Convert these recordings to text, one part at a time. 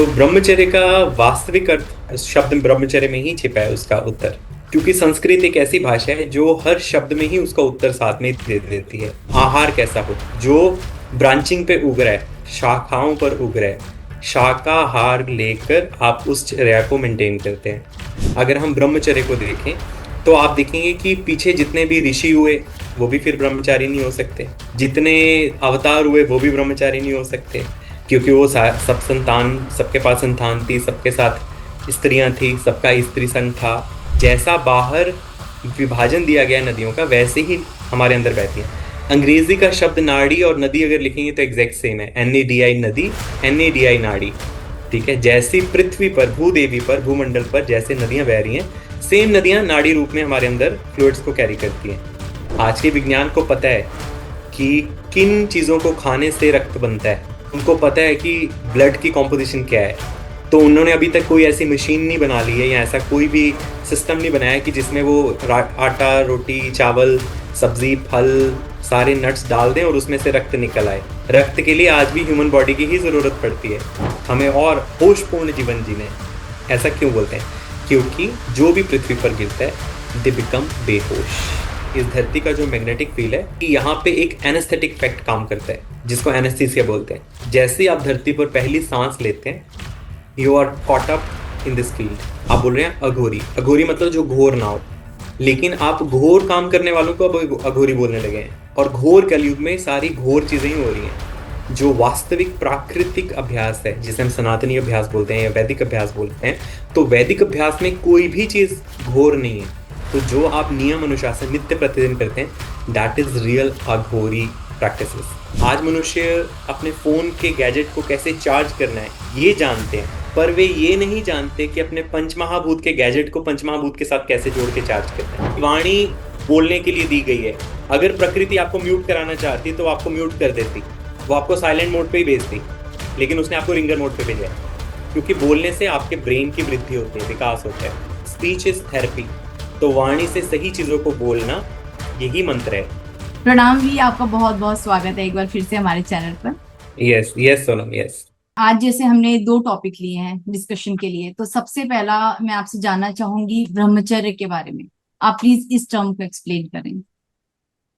तो ब्रह्मचर्य का वास्तविक अर्थ शब्द ब्रह्मचर्य में ही छिपा है, उसका उत्तर। क्योंकि संस्कृत एक ऐसी भाषा है जो हर शब्द में ही उसका उत्तर साथ में दे देती है। आहार कैसा हो, जो ब्रांचिंग पे उग रहा है, शाखाओं पर उग रहा है, शाकाहार लेकर आप उस चर्या को मेंटेन करते हैं। अगर हम ब्रह्मचर्य को देखें तो आप देखेंगे कि पीछे जितने भी ऋषि हुए वो भी फिर ब्रह्मचारी नहीं हो सकते, जितने अवतार हुए वो भी ब्रह्मचारी नहीं हो सकते, क्योंकि वो सब संतान, सबके पास संतान थी, सबके साथ स्त्रियां थी, सबका स्त्री संग था। जैसा बाहर विभाजन दिया गया नदियों का, वैसे ही हमारे अंदर बहती है। अंग्रेजी का शब्द नाड़ी और नदी अगर लिखेंगे तो एग्जैक्ट सेम है, NADI नदी, NADI नाड़ी। ठीक है, जैसी पृथ्वी पर, भूदेवी पर, भूमंडल पर जैसे नदियां बह रही हैं, सेम नदियां नाड़ी रूप में हमारे अंदर फ्लूइड्स को कैरी करती हैं। आज के विज्ञान को पता है कि किन चीजों को खाने से रक्त बनता है, उनको पता है कि ब्लड की कॉम्पोजिशन क्या है। तो उन्होंने अभी तक कोई ऐसी मशीन नहीं बना ली है या ऐसा कोई भी सिस्टम नहीं बनाया कि जिसमें वो आटा, रोटी, चावल, सब्जी, फल, सारे नट्स डाल दें और उसमें से रक्त निकल आए। रक्त के लिए आज भी ह्यूमन बॉडी की ही जरूरत पड़ती है हमें और होशपूर्ण जीवन जीने। ऐसा क्यों बोलते हैं? क्योंकि जो भी पृथ्वी पर गिरता है दे बिकम बेहोश। इस धरती का जो मैग्नेटिक फील्ड है कि यहाँ पे एक एनेस्थेटिक इफेक्ट काम करता है, जिसको एनेस्थीसिया बोलते हैं। जैसे आप धरती पर पहली सांस लेते हैं, you are caught up in this field. आप बोल रहे हैं अघोरी, अघोरी मतलब जो घोर ना हो, लेकिन आप घोर काम करने वालों को अब अघोरी बोलने लगे हैं। और घोर कलयुग में सारी घोर चीजें ही हो रही हैं। जो वास्तविक प्राकृतिक अभ्यास है, जिसे हम सनातनी अभ्यास बोलते हैं या वैदिक अभ्यास बोलते हैं, तो वैदिक अभ्यास में कोई भी चीज घोर नहीं है। तो जो आप नियम अनुशासन नित्य प्रतिदिन करते हैं, that is real Aghori practices. आज मनुष्य अपने फोन के गैजेट को कैसे चार्ज करना है ये जानते हैं, पर वे ये नहीं जानते कि अपने पंचमहाभूत के गैजेट को पंचमहाभूत के साथ कैसे जोड़ के चार्ज करना है। वाणी बोलने के लिए दी गई है। अगर प्रकृति आपको म्यूट कराना चाहती तो आपको म्यूट कर देती, वो आपको साइलेंट मोड पे ही भेजती, लेकिन उसने आपको रिंगर मोड पे भेजा है। क्योंकि बोलने से आपके ब्रेन की वृद्धि होती है, विकास होता है। Speech is therapy. तो वाणी से सही चीजों को बोलना, यही मंत्र है। प्रणाम भी, आपका बहुत बहुत स्वागत है एक बार फिर से हमारे चैनल पर। Yes yes Sonam, yes. आज जैसे हमने दो टॉपिक लिए हैं डिस्कशन के लिए, तो सबसे पहला मैं आपसे जानना चाहूंगी ब्रह्मचर्य के बारे में। आप प्लीज इस टर्म को एक्सप्लेन करें।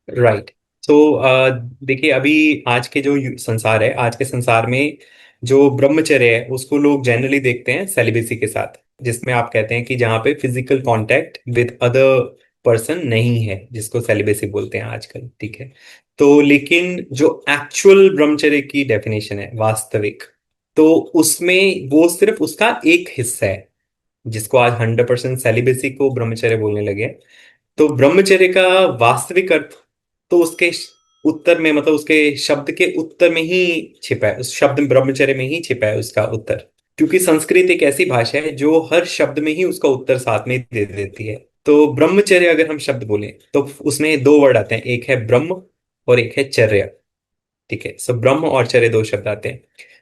राइट। तो देखिए, अभी आज के जो संसार है, आज के संसार में जो ब्रह्मचर्य है उसको लोग जनरली देखते हैं सेलिबेसी के साथ, जिसमें आप कहते हैं कि जहाँ पे physical contact with other person नहीं है, जिसको सेलिबेसी बोलते हैं आजकल। ठीक है। तो लेकिन जो एक्चुअल ब्रह्मचर्य की डेफिनेशन है, वास्तविक, तो उसमें वो सिर्फ उसका एक हिस्सा है, जिसको आज 100% सेलिबेसी को ब्रह्मचर्य बोलने लगे हैं। तो ब्रह्मचर्य का वास्तविक अर्थ तो उसके उत्तर में, मतलब उसके शब्द के उत्तर में ही छिपा है, उस शब्द ब्रह्मचर्य में ही छिपा है उसका उत्तर। क्योंकि संस्कृत एक ऐसी भाषा है जो हर शब्द में ही उसका उत्तर साथ में दे देती है। तो ब्रह्मचर्य अगर हम शब्द बोलें तो उसमें दो वर्ड आते हैं, एक है ब्रह्म और एक है चर्या। ठीक है, सो ब्रह्म और चर्य दो शब्द आते हैं।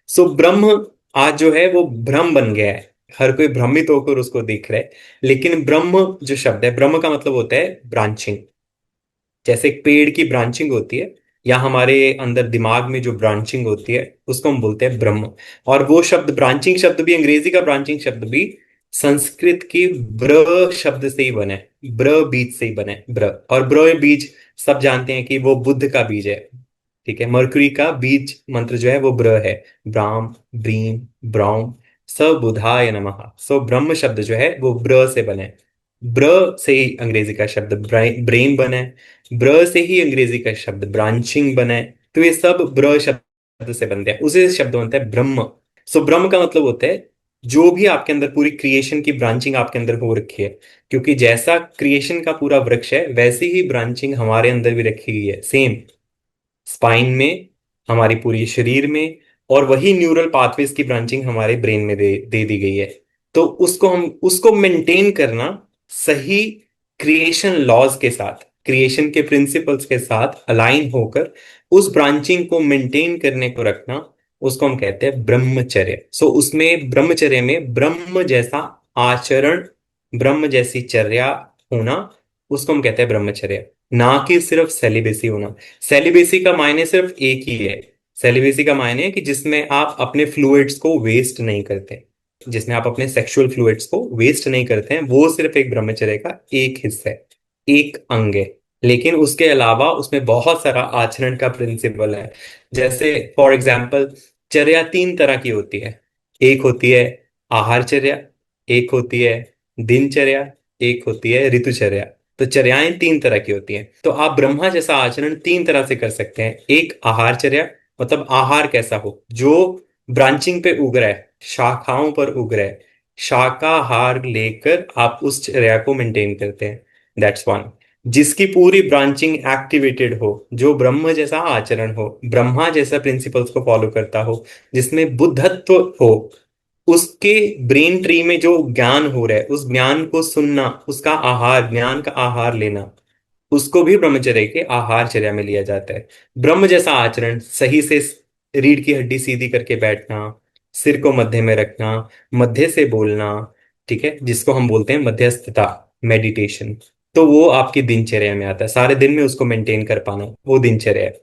सो ब्रह्म आज जो है वो ब्रह्म बन गया है, हर कोई भ्रमित होकर उसको देख रहा है। लेकिन ब्रह्म जो शब्द है, ब्रह्म का मतलब होता है ब्रांचिंग। जैसे एक पेड़ की ब्रांचिंग होती है, या हमारे अंदर दिमाग में जो ब्रांचिंग होती है उसको हम बोलते हैं ब्रह्म। और वो शब्द, ब्रांचिंग शब्द भी, अंग्रेजी का ब्रांचिंग शब्द भी संस्कृत की ब्र शब्द से ही बना है, ब्र बीज से ही बना है, ब्र। और ब्र बीज सब जानते हैं कि वो बुद्ध का बीज है। ठीक है, मरकरी का बीज मंत्र जो है वो ब्र है। ब्राम, ब्रीम, ब्राउम, स बुधाय नमः। सो ब्रह्म शब्द जो है वो ब्र से बने। ब्र से ही अंग्रेजी का शब्द ब्रेन बना है, ब्र से ही अंग्रेजी का शब्द ब्रांचिंग बना है। तो ये सब ब्र शब्द से बनते हैं, उसी से शब्द बनता है ब्रह्म। सो ब्रह्म का मतलब होता है जो भी आपके अंदर पूरी क्रिएशन की ब्रांचिंग आपके अंदर हो रखी है। क्योंकि जैसा क्रिएशन का पूरा वृक्ष है, वैसी ही ब्रांचिंग हमारे अंदर भी रखी गई है, सेम स्पाइन में, हमारी पूरी शरीर में। और वही न्यूरल पाथवेज की ब्रांचिंग हमारे ब्रेन में दे दी गई है। तो उसको मेंटेन करना, सही क्रिएशन लॉज के साथ, क्रिएशन के प्रिंसिपल्स के साथ अलाइन होकर उस ब्रांचिंग को मेंटेन करने को रखना, उसको हम कहते हैं ब्रह्मचर्य। सो उसमें ब्रह्मचर्य में ब्रह्म जैसा आचरण, ब्रह्म जैसी चर्या होना, उसको हम कहते हैं ब्रह्मचर्य। ना कि सिर्फ सेलिबेसी होना। सेलिबेसी का मायने सिर्फ एक ही है, सेलिबेसी का मायने है कि जिसमें आप अपने फ्लूइड्स को वेस्ट नहीं करते, जिसमें आप अपने सेक्सुअल फ्लूइड्स को वेस्ट नहीं करते हैं, वो सिर्फ एक ब्रह्मचर्य का एक हिस्सा है, एक अंग है। लेकिन उसके अलावा उसमें बहुत सारा आचरण का प्रिंसिपल है। जैसे फॉर एग्जाम्पल, चर्या तीन तरह की होती है। एक होती है आहारचर्या, एक होती है दिनचर्या, एक होती है ऋतुचर्या। तो चर्याएं तीन तरह की होती हैं। तो आप ब्रह्मा जैसा आचरण तीन तरह से कर सकते हैं। एक आहारचर्या, मतलब आहार कैसा हो, जो ब्रांचिंग पे उग रहा है, शाखाओं पर उग रहा है, शाकाहार लेकर आप उस चर्या को मेंटेन करते हैं। That's one. जिसकी पूरी ब्रांचिंग एक्टिवेटेड हो, जो ब्रह्म जैसा आचरण हो, ब्रह्मा जैसा प्रिंसिपल्स को फॉलो करता हो, जिसमें बुद्धत्व हो, उसके ब्रेन ट्री में जो ज्ञान हो रहा है, उस ज्ञान को सुनना, उसका आहार, ज्ञान का आहार लेना, उसको भी ब्रह्मचर्य के आहारचर्या में लिया जाता है। ब्रह्म जैसा आचरण, सही से रीढ़ की हड्डी सीधी करके बैठना, सिर को मध्य में रखना, मध्य से बोलना, ठीक है, जिसको हम बोलते हैं मध्यस्थता, मेडिटेशन। तो वो आपकी दिनचर्या में आता है। सारे दिन में उसको मेंटेन कर पाना, वो दिनचर्या है।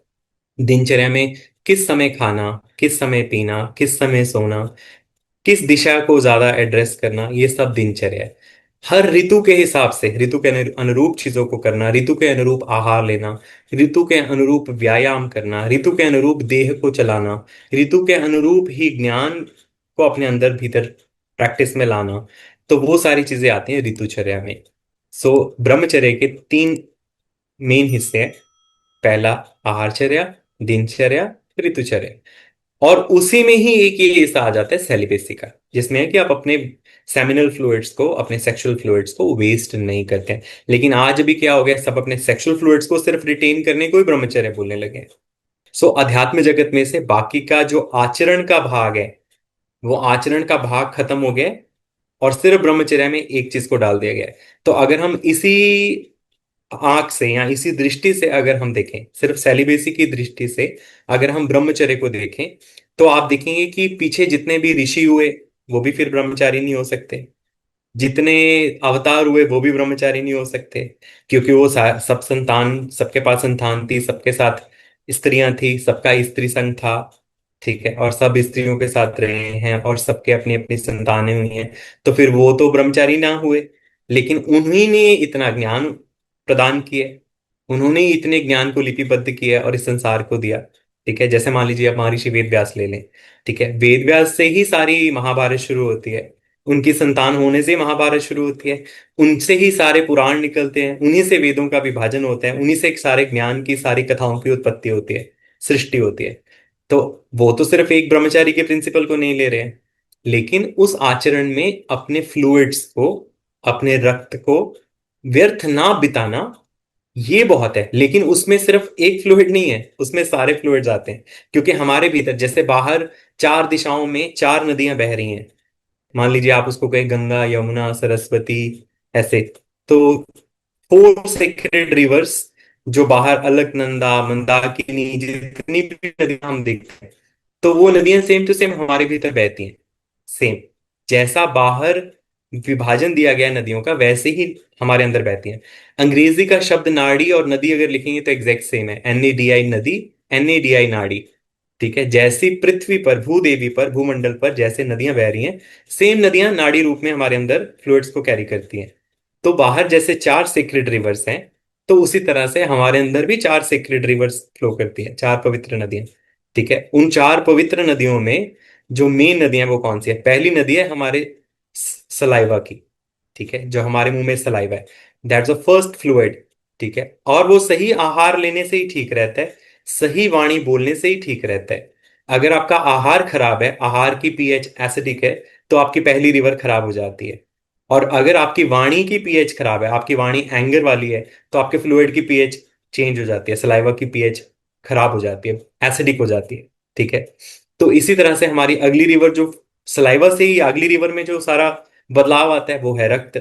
दिनचर्या में किस समय खाना, किस समय पीना, किस समय सोना, किस दिशा को ज्यादा एड्रेस करना, ये सब दिनचर्या है। हर ऋतु के हिसाब से, ऋतु के अनुरूप चीजों को करना, ऋतु के अनुरूप आहार लेना, ऋतु के अनुरूप व्यायाम करना, ऋतु के अनुरूप देह को चलाना, ऋतु के अनुरूप ही ज्ञान को अपने अंदर भीतर प्रैक्टिस में लाना। तो वो सारी चीजें आती हैं ऋतुचर्या में। सो ब्रह्मचर्य के तीन मेन हिस्से हैं। पहला आहारचर्या, दिनचर्या, ऋतुचर्या। और उसी में ही एक ये हिस्सा आ जाता है सेलिबेसी का, जिसमें है कि आप अपने सेमिनल फ्लूइड्स को, अपने सेक्सुअल फ्लूइड्स को वेस्ट नहीं करते हैं। लेकिन आज भी क्या हो गया, सब अपने सेक्सुअल फ्लूइड्स को सिर्फ रिटेन करने को ही ब्रह्मचर्य बोलने लगे हैं। सो अध्यात्म जगत में से बाकी का जो आचरण का भाग है, वो आचरण का भाग खत्म हो गया है, और सिर्फ ब्रह्मचर्य में एक चीज को डाल दिया गया है। तो अगर हम इसी आंख से या इसी दृष्टि से अगर हम देखें, सिर्फ सेलिबेसी की दृष्टि से अगर हम ब्रह्मचर्य को देखें, तो आप देखेंगे कि पीछे जितने भी ऋषि हुए, वो भी फिर ब्रह्मचारी नहीं हो सकते। जितने अवतार हुए, वो भी ब्रह्मचारी नहीं हो सकते। क्योंकि वो सब संतान, सबके पास संतान थी, सबके साथ स्त्रियां थी, सबका स्त्री संग था, ठीक है, और सब स्त्रियों के साथ रहे हैं, और सबके अपनी अपनी संतानें हुई हैं। तो फिर वो तो ब्रह्मचारी ना हुए। लेकिन उन्हीं ने इतना ज्ञान प्रदान किया, उन्होंने ही इतने ज्ञान को लिपिबद्ध किया और इस संसार को दिया। ठीक है, जैसे मान लीजिए आप महर्षि वेद व्यास ले लें। ठीक है, वेद व्यास से ही सारी महाभारत शुरू होती है। उनकी संतान होने से ही महाभारत शुरू होती है। उनसे ही सारे पुराण निकलते हैं, उन्हीं से वेदों का विभाजन होता है, उन्हीं से सारे ज्ञान की, सारी कथाओं की उत्पत्ति होती है, सृष्टि होती है। तो वो तो सिर्फ एक ब्रह्मचारी के प्रिंसिपल को नहीं ले रहे हैं, लेकिन उस आचरण में अपने फ्लूइड्स को, अपने रक्त को व्यर्थ ना बिताना, ये बहुत है। लेकिन उसमें सिर्फ एक फ्लूइड नहीं है, उसमें सारे फ्लूइड्स आते हैं। क्योंकि हमारे भीतर, जैसे बाहर चार दिशाओं में चार नदियां बह रही हैं, मान लीजिए आप उसको कहें गंगा, यमुना, सरस्वती, ऐसे। तो फोर सेक्रेड रिवर्स जो बाहर, अलकनंदा, मंदाकिनी, जितनी भी नदियां हम देखते हैं, तो वो नदियां सेम टू सेम हमारे भीतर बहती हैं। सेम जैसा बाहर विभाजन दिया गया है नदियों का, वैसे ही हमारे अंदर बहती हैं। अंग्रेजी का शब्द नाड़ी और नदी अगर लिखेंगे तो एग्जैक्ट सेम है, NADI नदी, NADI नाड़ी। ठीक है, जैसी पृथ्वी पर, भूदेवी पर, भूमंडल पर जैसे नदियां बह रही हैं, सेम नदियां नाड़ी रूप में हमारे अंदर फ्लूइड्स को कैरी करती हैं। तो बाहर जैसे चार सेक्रेड रिवर्स हैं, तो उसी तरह से हमारे अंदर भी चार सेक्रेड रिवर्स फ्लो करती हैं, चार पवित्र नदियां। ठीक है, उन चार पवित्र नदियों में जो मेन नदियां, वो कौन सी है? पहली नदी है हमारे सलाइवा की। ठीक है, जो हमारे मुंह में सलाइवा है, दैट्स द फर्स्ट फ्लूइड। ठीक है, और वो सही आहार लेने से ही ठीक रहता है, सही वाणी बोलने से ही ठीक रहता है। अगर आपका आहार खराब है, आहार की पीएच एसिडिक है, तो आपकी पहली रिवर खराब हो जाती है। और अगर आपकी वाणी की पीएच खराब है, आपकी वाणी एंगर वाली है, तो आपके फ्लूइड की पीएच चेंज हो जाती है, सलाइवा की पीएच खराब हो जाती है, एसिडिक हो जाती है। ठीक है, तो इसी तरह से हमारी अगली रिवर, जो सलाइवा से ही अगली रिवर में जो सारा बदलाव आता है, वो है रक्त।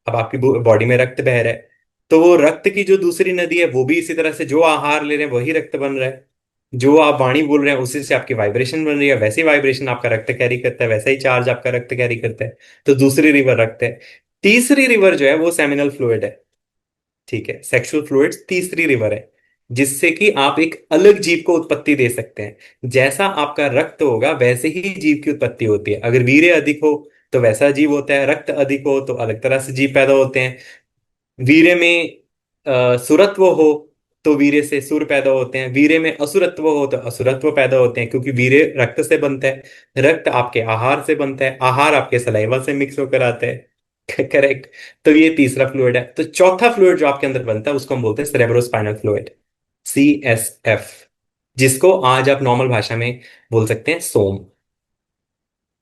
अब आपकी बॉडी में रक्त बह रहा है, तो वो रक्त की जो दूसरी नदी है, वो भी इसी तरह से, जो आहार ले रहे हैं वही रक्त बन रहा है, जो आप वाणी बोल रहे हैं उसी से आपकी वाइब्रेशन बन रही है, वैसे ही वाइब्रेशन आपका रक्त कैरी करता है, वैसा ही चार्ज आपका रक्त कैरी करता है। तो दूसरी रिवर रक्त है। तीसरी रिवर जो है वो सेमिनल फ्लूइड है। ठीक है, सेक्सुअल फ्लूइड्स तीसरी रिवर है। जिससे कि आप एक अलग जीव को उत्पत्ति दे सकते हैं। जैसा आपका रक्त होगा वैसे ही जीव की उत्पत्ति होती है। अगर वीर्य अधिक हो तो वैसा जीव होता है, रक्त अधिक हो तो अलग तरह से जीव पैदा होते हैं। वीर्य में सुरत्व हो तो वीर्य से सुर पैदा होते हैं, वीर्य में असुरत्व हो तो असुरत्व पैदा होते हैं, क्योंकि वीर्य रक्त से बनता है, रक्त आपके आहार से बनता है, आहार आपके सलाइवा से मिक्स होकर आता है। करेक्ट। तो ये तीसरा फ्लूइड है। तो चौथा फ्लूइड जो आपके अंदर बनता है उसको हम बोलते हैं सेरेब्रोस्पाइनल फ्लूइड, CSF, जिसको आज आप नॉर्मल भाषा में बोल सकते हैं सोम।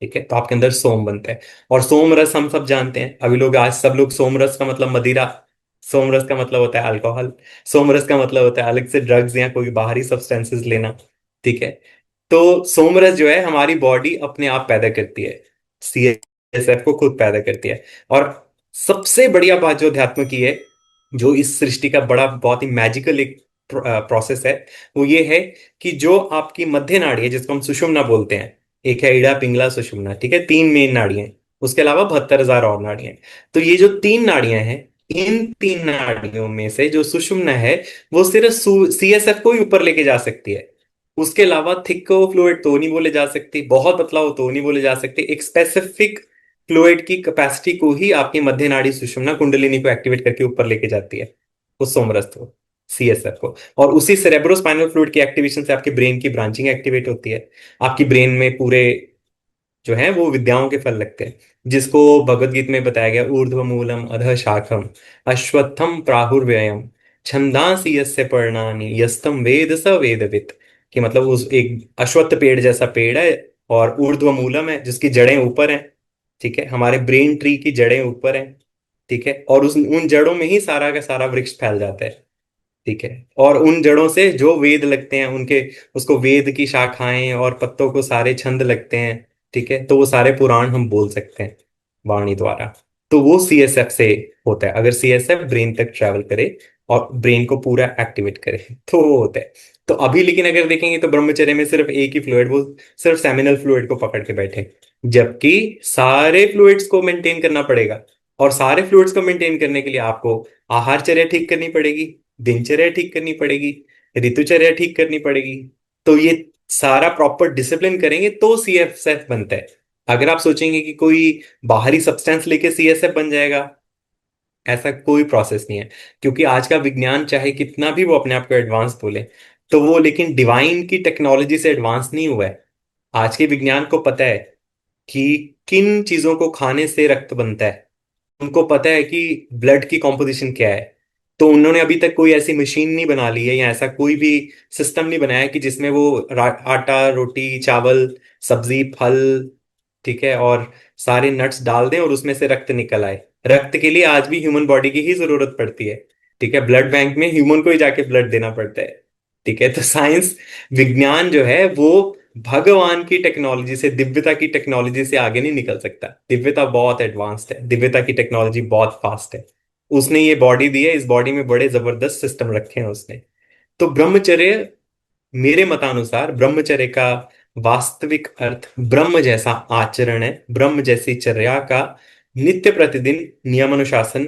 ठीक है, तो आपके अंदर सोम बनता है। और सोम रस हम सब जानते हैं, अभी लोग, आज सब लोग सोम रस का मतलब मदिरा, सोम रस का मतलब होता है अल्कोहल, सोम रस का मतलब होता है अलग से ड्रग्स या कोई बाहरी सब्सटेंसेस लेना। ठीक है, तो सोम रस जो है हमारी बॉडी अपने आप पैदा करती है, CSF को खुद पैदा करती है। और सबसे बढ़िया बात जो अध्यात्म की है, जो इस सृष्टि का बड़ा बहुत ही मैजिकल एक प्रोसेस है, वो ये है कि जो आपकी मध्य नाड़ी है जिसको हम सुषुम्ना बोलते हैं, एक है इड़ा पिंगला सुषुम्ना, ठीक है, तीन मेन नाड़ियां हैं, उसके अलावा 72,000 और नाड़ियां हैं। तो ये जो तीन नाड़ियां हैं, इन तीन नाड़ियों में से जो सुषुम्ना है वो सिर्फ CSF को ही ऊपर लेके जा सकती है। उसके अलावा थिक फ्लूइड तो नहीं बोले जा सकती, बहुत पतला हो तो नहीं बोले जा सकते। एक स्पेसिफिक फ्लूइड की कैपेसिटी को ही आपकी मध्य नाड़ी सुषुम्ना कुंडलिनी को एक्टिवेट करके ऊपर लेके जाती है, उस सोमरस को, CSF को। और उसी सेरेब्रोस्पाइनल फ्लूइड की एक्टिवेशन से आपके ब्रेन की ब्रांचिंग एक्टिवेट होती है। आपकी ब्रेन में पूरे जो है वो विद्याओं के फल लगते हैं, जिसको भगवत गीता में बताया गया, ऊर्ध्व मूलम अधः शाखम अश्वत्थम प्राहुर्व्ययम छंदांसि यस्य पर्णानि यस्तम वेद स वेदवित्। कि मतलब उस एक अश्वत्थ पेड़ जैसा पेड़ है, और ऊर्ध्व मूलम है जिसकी जड़ें ऊपर हैं। ठीक है, हमारे ब्रेन ट्री की जड़ें ऊपर हैं। ठीक है, और उस उन जड़ों में ही सारा का सारा वृक्ष फैल जाता है। ठीक है, और उन जड़ों से जो वेद लगते हैं उनके, उसको वेद की शाखाएं और पत्तों को सारे छंद लगते हैं। ठीक है, तो वो सारे पुराण हम बोल सकते हैं वाणी द्वारा। तो वो CSF से होता है। अगर CSF ब्रेन तक ट्रैवल करे और ब्रेन को पूरा एक्टिवेट करे तो वो होता है। तो अभी लेकिन अगर देखेंगे तो ब्रह्मचर्य में सिर्फ एक ही फ्लूइड, वो सिर्फ सेमिनल फ्लूइड को पकड़ के बैठे, जबकि सारे फ्लूइड्स को मेंटेन करना पड़ेगा। और सारे फ्लूइड्स को मेंटेन करने के लिए आपको आहारचर्या ठीक करनी पड़ेगी, दिनचर्या ठीक करनी पड़ेगी, ऋतुचर्या ठीक करनी पड़ेगी। तो ये सारा प्रॉपर डिसिप्लिन करेंगे तो CSF बनता है। अगर आप सोचेंगे कि कोई बाहरी सब्सटेंस लेके CSF बन जाएगा, ऐसा कोई प्रोसेस नहीं है। क्योंकि आज का विज्ञान चाहे कितना भी वो अपने आप को एडवांस बोले, तो वो लेकिन डिवाइन की टेक्नोलॉजी से एडवांस नहीं हुआ है। आज के विज्ञान को पता है कि किन चीजों को खाने से रक्त बनता है, उनको पता है कि ब्लड की कॉम्पोजिशन क्या है। तो उन्होंने अभी तक कोई ऐसी मशीन नहीं बना ली है या ऐसा कोई भी सिस्टम नहीं बनाया कि जिसमें वो आटा, रोटी, चावल, सब्जी, फल, ठीक है, और सारे नट्स डाल दें और उसमें से रक्त निकल आए। रक्त के लिए आज भी ह्यूमन बॉडी की ही जरूरत पड़ती है। ठीक है, ब्लड बैंक में ह्यूमन को ही जाके ब्लड देना पड़ता है। ठीक है, तो साइंस, विज्ञान जो है वो भगवान की टेक्नोलॉजी से, दिव्यता की टेक्नोलॉजी से आगे नहीं निकल सकता। दिव्यता बहुत एडवांस्ड है, दिव्यता की टेक्नोलॉजी बहुत फास्ट है। उसने ये बॉडी दी है, इस बॉडी में बड़े जबरदस्त सिस्टम रखे हैं उसने। तो ब्रह्मचर्य, मेरे मतानुसार ब्रह्मचर्य का वास्तविक अर्थ ब्रह्म जैसा आचरण है, ब्रह्म जैसी चर्या का नित्य प्रतिदिन नियमानुशासन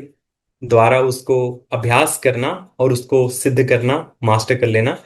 द्वारा उसको अभ्यास करना और उसको सिद्ध करना, मास्टर कर लेना।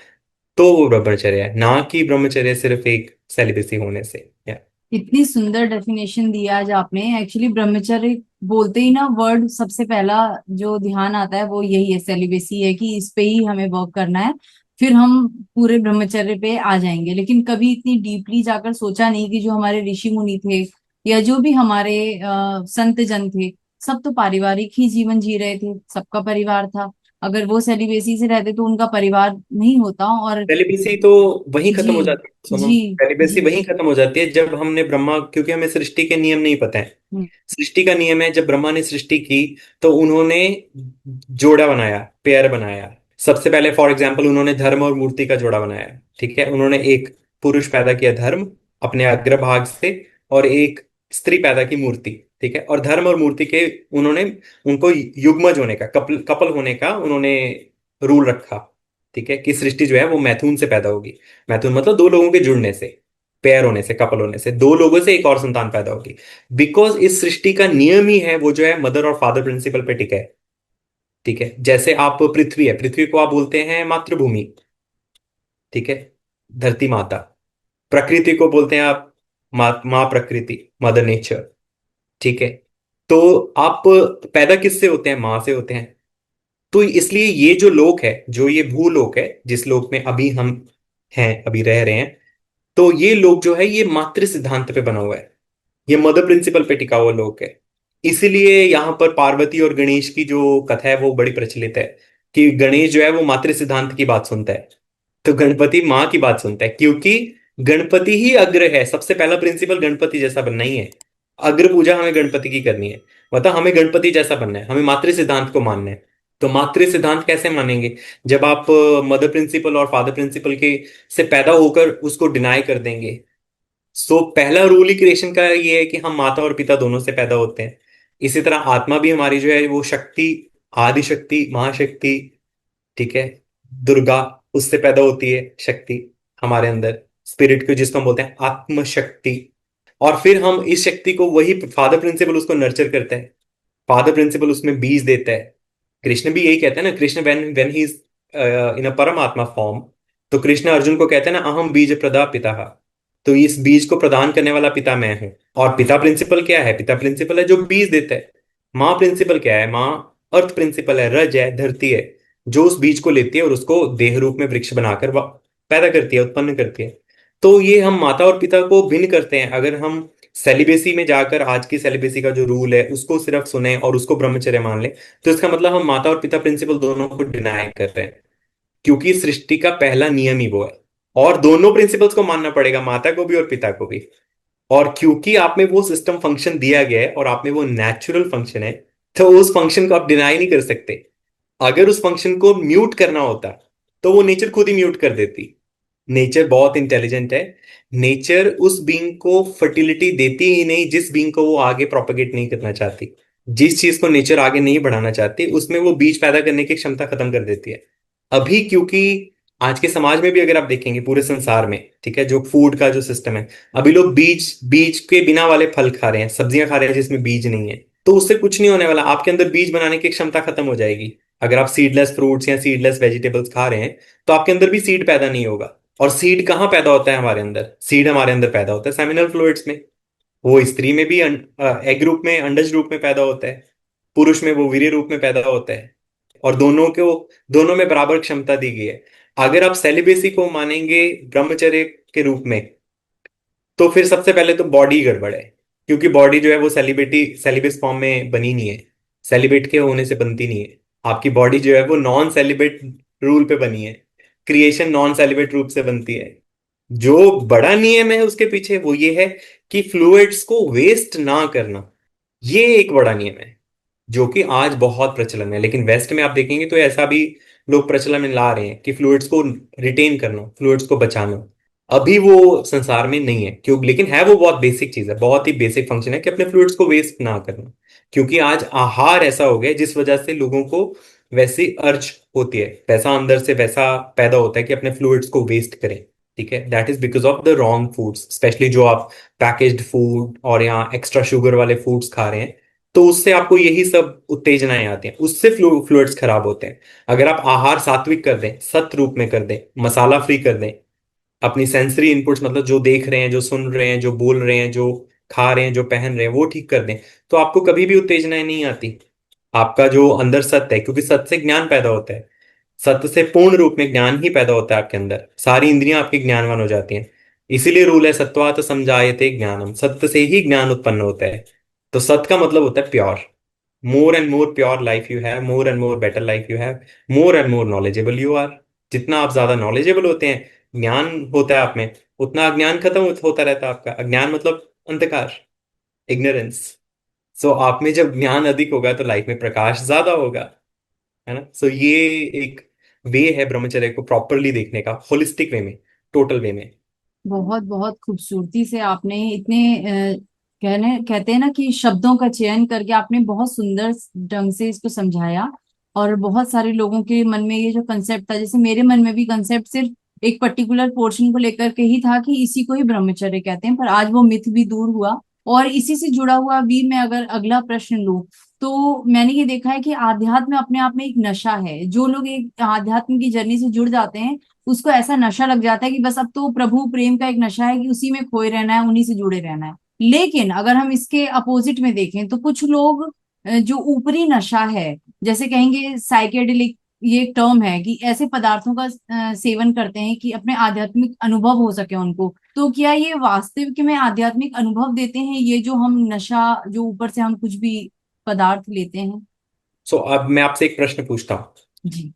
तो वो ब्रह्मचर्य है, ना कि ब्रह्मचर्य सिर्फ एक सेलिबेसी होने से। या इतनी सुंदर डेफिनेशन दिया आज आपने। एक्चुअली ब्रह्मचर्य बोलते ही ना वर्ड सबसे पहला जो ध्यान आता है वो यही है, सेलिबेसी है, कि इस पे ही हमें वर्क करना है, फिर हम पूरे ब्रह्मचर्य पे आ जाएंगे। लेकिन कभी इतनी डीपली जाकर सोचा नहीं कि जो हमारे ऋषि मुनि थे या जो भी हमारे संत जन थे, सब तो पारिवारिक ही जीवन जी रहे थे, सबका परिवार था। अगर वो सेलिबेसी से रहते तो उनका परिवार नहीं होता। और सेलिबेसी तो वहीं जी खत्म हो जाती है, सुनो, जी सेलिबेसी जी। वहीं खत्म हो जाती है जब हमने ब्रह्मा, क्योंकि हमें सृष्टि के नियम नहीं पता है। हम्म, सृष्टि का नियम है, जब ब्रह्मा ने सृष्टि की तो उन्होंने जोड़ा बनाया, पेयर बनाया। सबसे पहले फॉर एग्जाम्पल उन्होंने धर्म और मूर्ति का जोड़ा बनाया। ठीक है, उन्होंने एक पुरुष पैदा किया धर्म अपने अग्रभाग से, और एक स्त्री पैदा की मूर्ति। ठीक है, और धर्म और मूर्ति के उन्होंने, उनको युग्मज होने का, कपल कपल होने का उन्होंने रूल रखा। ठीक है, कि सृष्टि जो है वो मैथुन से पैदा होगी। मैथुन मतलब दो लोगों के जुड़ने से, पेयर होने से, कपल होने से, दो लोगों से एक और संतान पैदा होगी। बिकॉज इस सृष्टि का नियम ही है वो जो है मदर और फादर प्रिंसिपल पे टिका है। ठीक है, जैसे आप पृथ्वी है, पृथ्वी को आप बोलते हैं मातृभूमि। ठीक है, धरती माता। प्रकृति को बोलते हैं आप माँ प्रकृति, मदर नेचर। ठीक है। तो आप पैदा किससे होते हैं? माँ से होते हैं। तो इसलिए ये जो लोक है, जो ये भूलोक है, जिस लोक में अभी हम हैं, अभी रह रहे हैं, तो ये लोक जो है ये मातृ सिद्धांत पे बना हुआ है। ये मदर प्रिंसिपल पे टिका हुआ लोक है। इसीलिए यहाँ पर पार्वती और गणेश की जो कथा है वो बड़ी प्रचलित है, कि गणेश जो है वो मातृ सिद्धांत की बात सुनता है, तो गणपति माँ की बात सुनता है, क्योंकि गणपति ही अग्र है। सबसे पहला प्रिंसिपल गणपति जैसा बनना ही है। अग्र पूजा हमें गणपति की करनी है, मतलब हमें गणपति जैसा बनना है, हमें मातृ सिद्धांत को मानना है। तो मातृ सिद्धांत कैसे मानेंगे? जब आप मदर प्रिंसिपल और फादर प्रिंसिपल के से पैदा होकर उसको डिनाई कर देंगे। सो पहला रूल ही क्रिएशन का ये है कि हम माता और पिता दोनों से पैदा होते हैं। इसी तरह आत्मा भी हमारी जो है वो शक्ति, आदि शक्ति, महाशक्ति, ठीक है, दुर्गा, उससे पैदा होती है शक्ति हमारे अंदर, स्पिरिट को जिसको हम बोलते हैं आत्म शक्ति। और फिर हम इस शक्ति को, वही फादर प्रिंसिपल उसको नर्चर करता है, फादर प्रिंसिपल उसमें बीज देता है। कृष्ण भी यही कहते हैं ना, Krishna when when he is in a परमात्मा फॉर्म, तो कृष्ण अर्जुन को कहते हैं ना, अहम बीज प्रदा पिता। तो इस बीज को प्रदान करने वाला पिता मैं हूं। और पिता प्रिंसिपल क्या है? पिता प्रिंसिपल है जो बीज देता है। माँ प्रिंसिपल क्या है? माँ अर्थ प्रिंसिपल है, रज है, धरती है, जो उस बीज को लेती है और उसको देह रूप में वृक्ष बनाकर पैदा करती है, उत्पन्न करती है। तो ये हम माता और पिता को भिन्न करते हैं। अगर हम सेलिबेसी में जाकर आज की सेलिबेसी का जो रूल है उसको सिर्फ सुने और उसको ब्रह्मचर्य मान ले, तो इसका मतलब हम माता और पिता प्रिंसिपल दोनों को डिनाई कर रहे हैं, क्योंकि सृष्टि का पहला नियम ही वो है। और दोनों प्रिंसिपल्स को मानना पड़ेगा, माता को भी और पिता को भी। और क्योंकि आप में वो सिस्टम फंक्शन दिया गया है और आप में वो नेचुरल फंक्शन है, तो उस फंक्शन को आप डिनाई नहीं कर सकते। अगर उस फंक्शन को म्यूट करना होता तो वो नेचर खुद ही म्यूट कर देती। नेचर बहुत इंटेलिजेंट है। नेचर उस बीइंग को फर्टिलिटी देती ही नहीं जिस बीइंग को वो आगे प्रोपेगेट नहीं करना चाहती। जिस चीज को नेचर आगे नहीं बढ़ाना चाहती उसमें वो बीज पैदा करने की क्षमता खत्म कर देती है। अभी क्योंकि आज के समाज में भी अगर आप देखेंगे पूरे संसार में, ठीक है, जो फूड का जो सिस्टम है, अभी लोग बीज बीज के बिना वाले फल खा रहे हैं, सब्जियां खा रहे हैं जिसमें बीज नहीं है। तो उससे कुछ नहीं होने वाला, आपके अंदर बीज बनाने की क्षमता खत्म हो जाएगी। अगर आप सीडलेस फ्रूट्स या सीडलेस वेजिटेबल्स खा रहे हैं तो आपके अंदर भी सीड पैदा नहीं होगा। और सीड कहाँ पैदा होता है हमारे अंदर? सीड हमारे अंदर पैदा होता है सेमिनल फ्लूइड्स में। वो स्त्री में भी एग रूप में, अंडज रूप में पैदा होता है। पुरुष में वो वीर्य रूप में पैदा होता है। और दोनों में बराबर क्षमता दी गई है। अगर आप सेलिबेसी को मानेंगे ब्रह्मचर्य के रूप में, तो फिर सबसे पहले तो बॉडी गड़बड़ है, क्योंकि बॉडी जो है वो सेलिबेस फॉर्म में बनी नहीं है, सेलिबेट के होने से बनती नहीं है। आपकी बॉडी जो है वो नॉन सेलिबेट रूल पे बनी है, क्रिएशन नॉन सेलिबेट रूप से बनती है। जो बड़ा नियम है उसके पीछे वो ये है कि फ्लूइड्स को वेस्ट ना करना। ये एक बड़ा नियम है जो कि आज बहुत प्रचलन में है। लेकिन वेस्ट में आप देखेंगे तो ऐसा भी लोग प्रचलन में ला रहे हैं कि फ्लूइड्स को रिटेन करना, फ्लूइड्स को बचाना। अभी वो संसार में नहीं है क्यों, लेकिन है वो बहुत बेसिक चीज है, बहुत ही बेसिक फंक्शन है कि अपने फ्लूइड्स को वेस्ट ना करना। क्योंकि आज आहार ऐसा हो गया जिस वजह से लोगों को वैसी अर्ज होती है, वैसा अंदर से वैसा पैदा होता है कि अपने फ्लूइड्स को वेस्ट करें। ठीक है, that is because of the wrong foods, specially जो आप पैकेज्ड फूड और यहाँ एक्स्ट्रा शुगर वाले फूड्स खा रहे हैं। तो उससे आपको यही सब उत्तेजनाएं आती हैं, उससे फ्लूइड्स खराब होते हैं। अगर आप आहार सात्विक कर दें, सत रूप में कर दें, मसाला फ्री कर दें, अपनी सेंसरी इनपुट्स, मतलब जो देख रहे हैं, जो सुन रहे हैं, जो बोल रहे हैं, जो खा रहे हैं, जो पहन रहे हैं, वो ठीक कर दें, तो आपको कभी भी उत्तेजनाएं नहीं आती। आपका जो अंदर सत्य है, क्योंकि सत्य से ज्ञान पैदा होता है, सत्य से पूर्ण रूप में ज्ञान ही पैदा होता है आपके अंदर, सारी इंद्रियां आपकी ज्ञानवान हो जाती हैं। इसीलिए रूल है सत्वात समजायते ज्ञानम, सत्य से ही ज्ञान उत्पन्न होता है। तो सत्य का मतलब होता है pure. More and more pure life you have, more and more better life you have, more and more knowledgeable you are. जितना आप ज्यादा नॉलेजेबल होते हैं, ज्ञान होता है आप में, उतना अज्ञान खत्म होता रहता है आपका। अज्ञान मतलब अंधकार, इग्नोरेंस। सो आप में जब ज्ञान अधिक होगा तो लाइफ में प्रकाश ज्यादा होगा, है ना। सो ये एक वे है ब्रह्मचर्य को प्रॉपरली देखने का, होलिस्टिक वे में, टोटल वे में। बहुत बहुत खूबसूरती से आपने इतने कहने कहते हैं ना कि शब्दों का चयन करके आपने बहुत सुंदर ढंग से इसको समझाया। और बहुत सारे लोगों के मन में ये जो कंसेप्ट था, जैसे मेरे मन में भी कंसेप्ट सिर्फ एक पर्टिकुलर पोर्शन को लेकर के ही था कि इसी को ही ब्रह्मचर्य कहते हैं, पर आज वो मिथ भी दूर हुआ। और इसी से जुड़ा हुआ भी मैं अगर अगला प्रश्न लूं, तो मैंने ये देखा है कि आध्यात्म अपने आप में एक नशा है। जो लोग एक आध्यात्म की जर्नी से जुड़ जाते हैं, उसको ऐसा नशा लग जाता है कि बस अब तो प्रभु प्रेम का एक नशा है कि उसी में खोए रहना है, उन्हीं से जुड़े रहना है। लेकिन अगर हम इसके अपोजिट में देखें तो कुछ लोग जो ऊपरी नशा है, जैसे कहेंगे साइकेडेलिक, ये एक टर्म है कि ऐसे पदार्थों का सेवन करते हैं कि अपने आध्यात्मिक अनुभव हो सके उनको। तो क्या ये वास्तविक में आध्यात्मिक अनुभव देते हैं, ये जो हम नशा, जो ऊपर से हम कुछ भी पदार्थ लेते हैं? सो अब मैं आपसे एक प्रश्न पूछता हूँ, जी।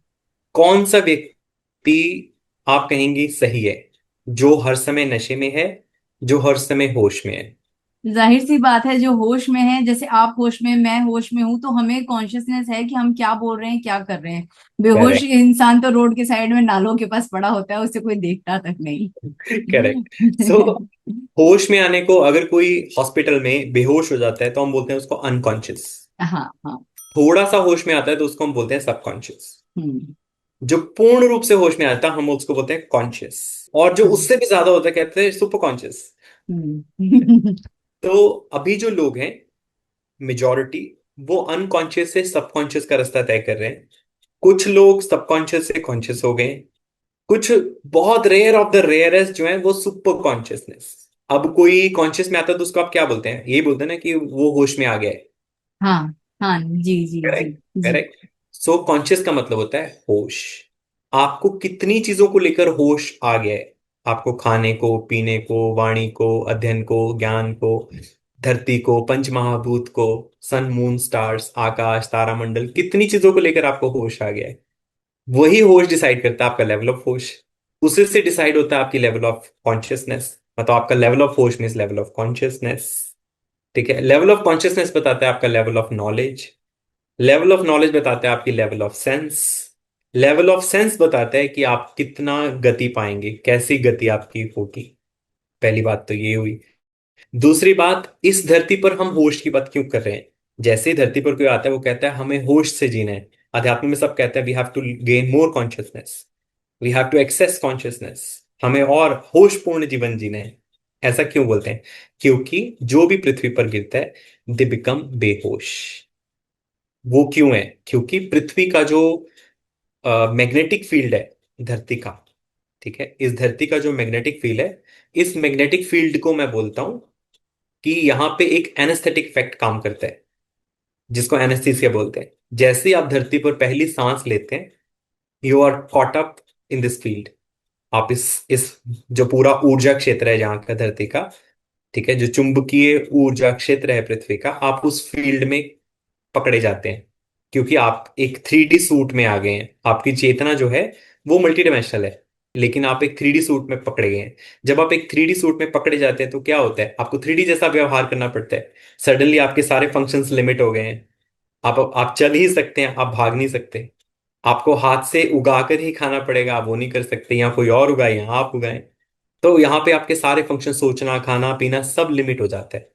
कौन सा व्यक्ति आप कहेंगी सही है, जो हर समय नशे में है, जो हर समय होश में है? जाहिर सी बात है, जो होश में है, जैसे आप होश में, मैं होश में हूं, तो हमें कॉन्शियसनेस है कि हम क्या बोल रहे हैं, क्या कर रहे हैं। बेहोश करेक्ट। इंसान तो रोड के साइड में नालों के पास पड़ा होता है, उसे कोई देखता तक नहीं। करेक्ट। सो होश में आने को, अगर कोई हॉस्पिटल में बेहोश हो जाता है तो हम बोलते हैं उसको अनकॉन्शियस। हाँ हाँ। थोड़ा सा होश में आता है तो उसको हम बोलते हैं सबकॉन्शियस। हम्म। जो पूर्ण रूप से होश में आता है हम उसको बोलते हैं कॉन्शियस। और जो हम्म। उससे भी ज्यादा होता है कहते हैं सुपर कॉन्शियस। हम्म। तो अभी जो लोग हैं, मेजॉरिटी, वो अनकॉन्शियस से सबकॉन्शियस का रास्ता तय कर रहे हैं। कुछ लोग सबकॉन्शियस से कॉन्शियस हो गए। कुछ, बहुत रेयर ऑफ द रेयरेस्ट जो है वो सुपर कॉन्शियसनेस। अब कोई कॉन्शियस में आता है तो उसको आप क्या बोलते हैं? ये बोलते हैं ना कि वो होश में आ गया है। हाँ हाँ। जी जी जी करेक्ट। जी। करेक्ट। सो कॉन्शियस का मतलब होता है होश। आपको कितनी चीजों को लेकर होश आ गया है? आपको खाने को, पीने को, वाणी को, अध्ययन को, ज्ञान को, धरती को, पंचमहाभूत को, सन, मून, स्टार्स, आकाश, तारामंडल, कितनी चीजों को लेकर आपको होश आ गया है? वही होश डिसाइड करता है आपका लेवल ऑफ होश। उसी से डिसाइड होता है आपकी लेवल ऑफ कॉन्शियसनेस। मतलब आपका लेवल ऑफ होश मीन्स लेवल ऑफ कॉन्शियसनेस। ठीक है, लेवल ऑफ कॉन्शियसनेस बताता है आपका level of knowledge. Level of knowledge बताता है आपकी level of sense. Level of sense बताता है कि आप कितना गति पाएंगे, कैसी गति आपकी होगी। पहली बात तो ये हुई। दूसरी बात, इस धरती पर हम होश की बात क्यों कर रहे हैं? जैसे ही धरती पर कोई आता है वो कहता है हमें होश से जीना है। अध्यात्म में सब कहते हैं we have to gain more consciousness, we have to access consciousness, हमें और होशपूर्ण जीवन जीना है। ऐसा क्यों बोलते हैं? क्योंकि जो भी पृथ्वी पर गिरता है दे बिकम बेहोश। वो क्यों है? क्योंकि पृथ्वी का जो मैग्नेटिक फील्ड है धरती का, ठीक है, इस धरती का जो मैग्नेटिक फील्ड है, इस मैग्नेटिक फील्ड को मैं बोलता हूं कि यहाँ पे एक एनेस्थेटिक इफेक्ट काम करता है, जिसको एनेस्थीसिया बोलते हैं। जैसे ही आप धरती पर पहली सांस लेते हैं, you are caught up in this field. आप इस जो पूरा ऊर्जा क्षेत्र है जहाँ का धरती का, ठीक है, जो चुंबकीय ऊर्जा क्षेत्र है पृथ्वी का, आप उस फील्ड में पकड़े जाते हैं। क्योंकि आप एक 3D सूट में आ गए हैं, आपकी चेतना जो है वो मल्टी डायमेंशनल है, लेकिन आप एक 3D सूट में पकड़े गए हैं। जब आप एक 3D सूट में पकड़े जाते हैं तो क्या होता है? आपको 3D जैसा व्यवहार करना पड़ता है। सडनली आपके सारे फंक्शंस लिमिट हो गए हैं। आप चल ही सकते हैं, आप भाग नहीं सकते। आपको हाथ से उगा कर ही खाना पड़ेगा, आप वो नहीं कर सकते, यहाँ कोई और उगाए, यहाँ आप उगाएं। तो यहाँ पे आपके सारे फंक्शन, सोचना, खाना पीना, सब लिमिट हो जाता है।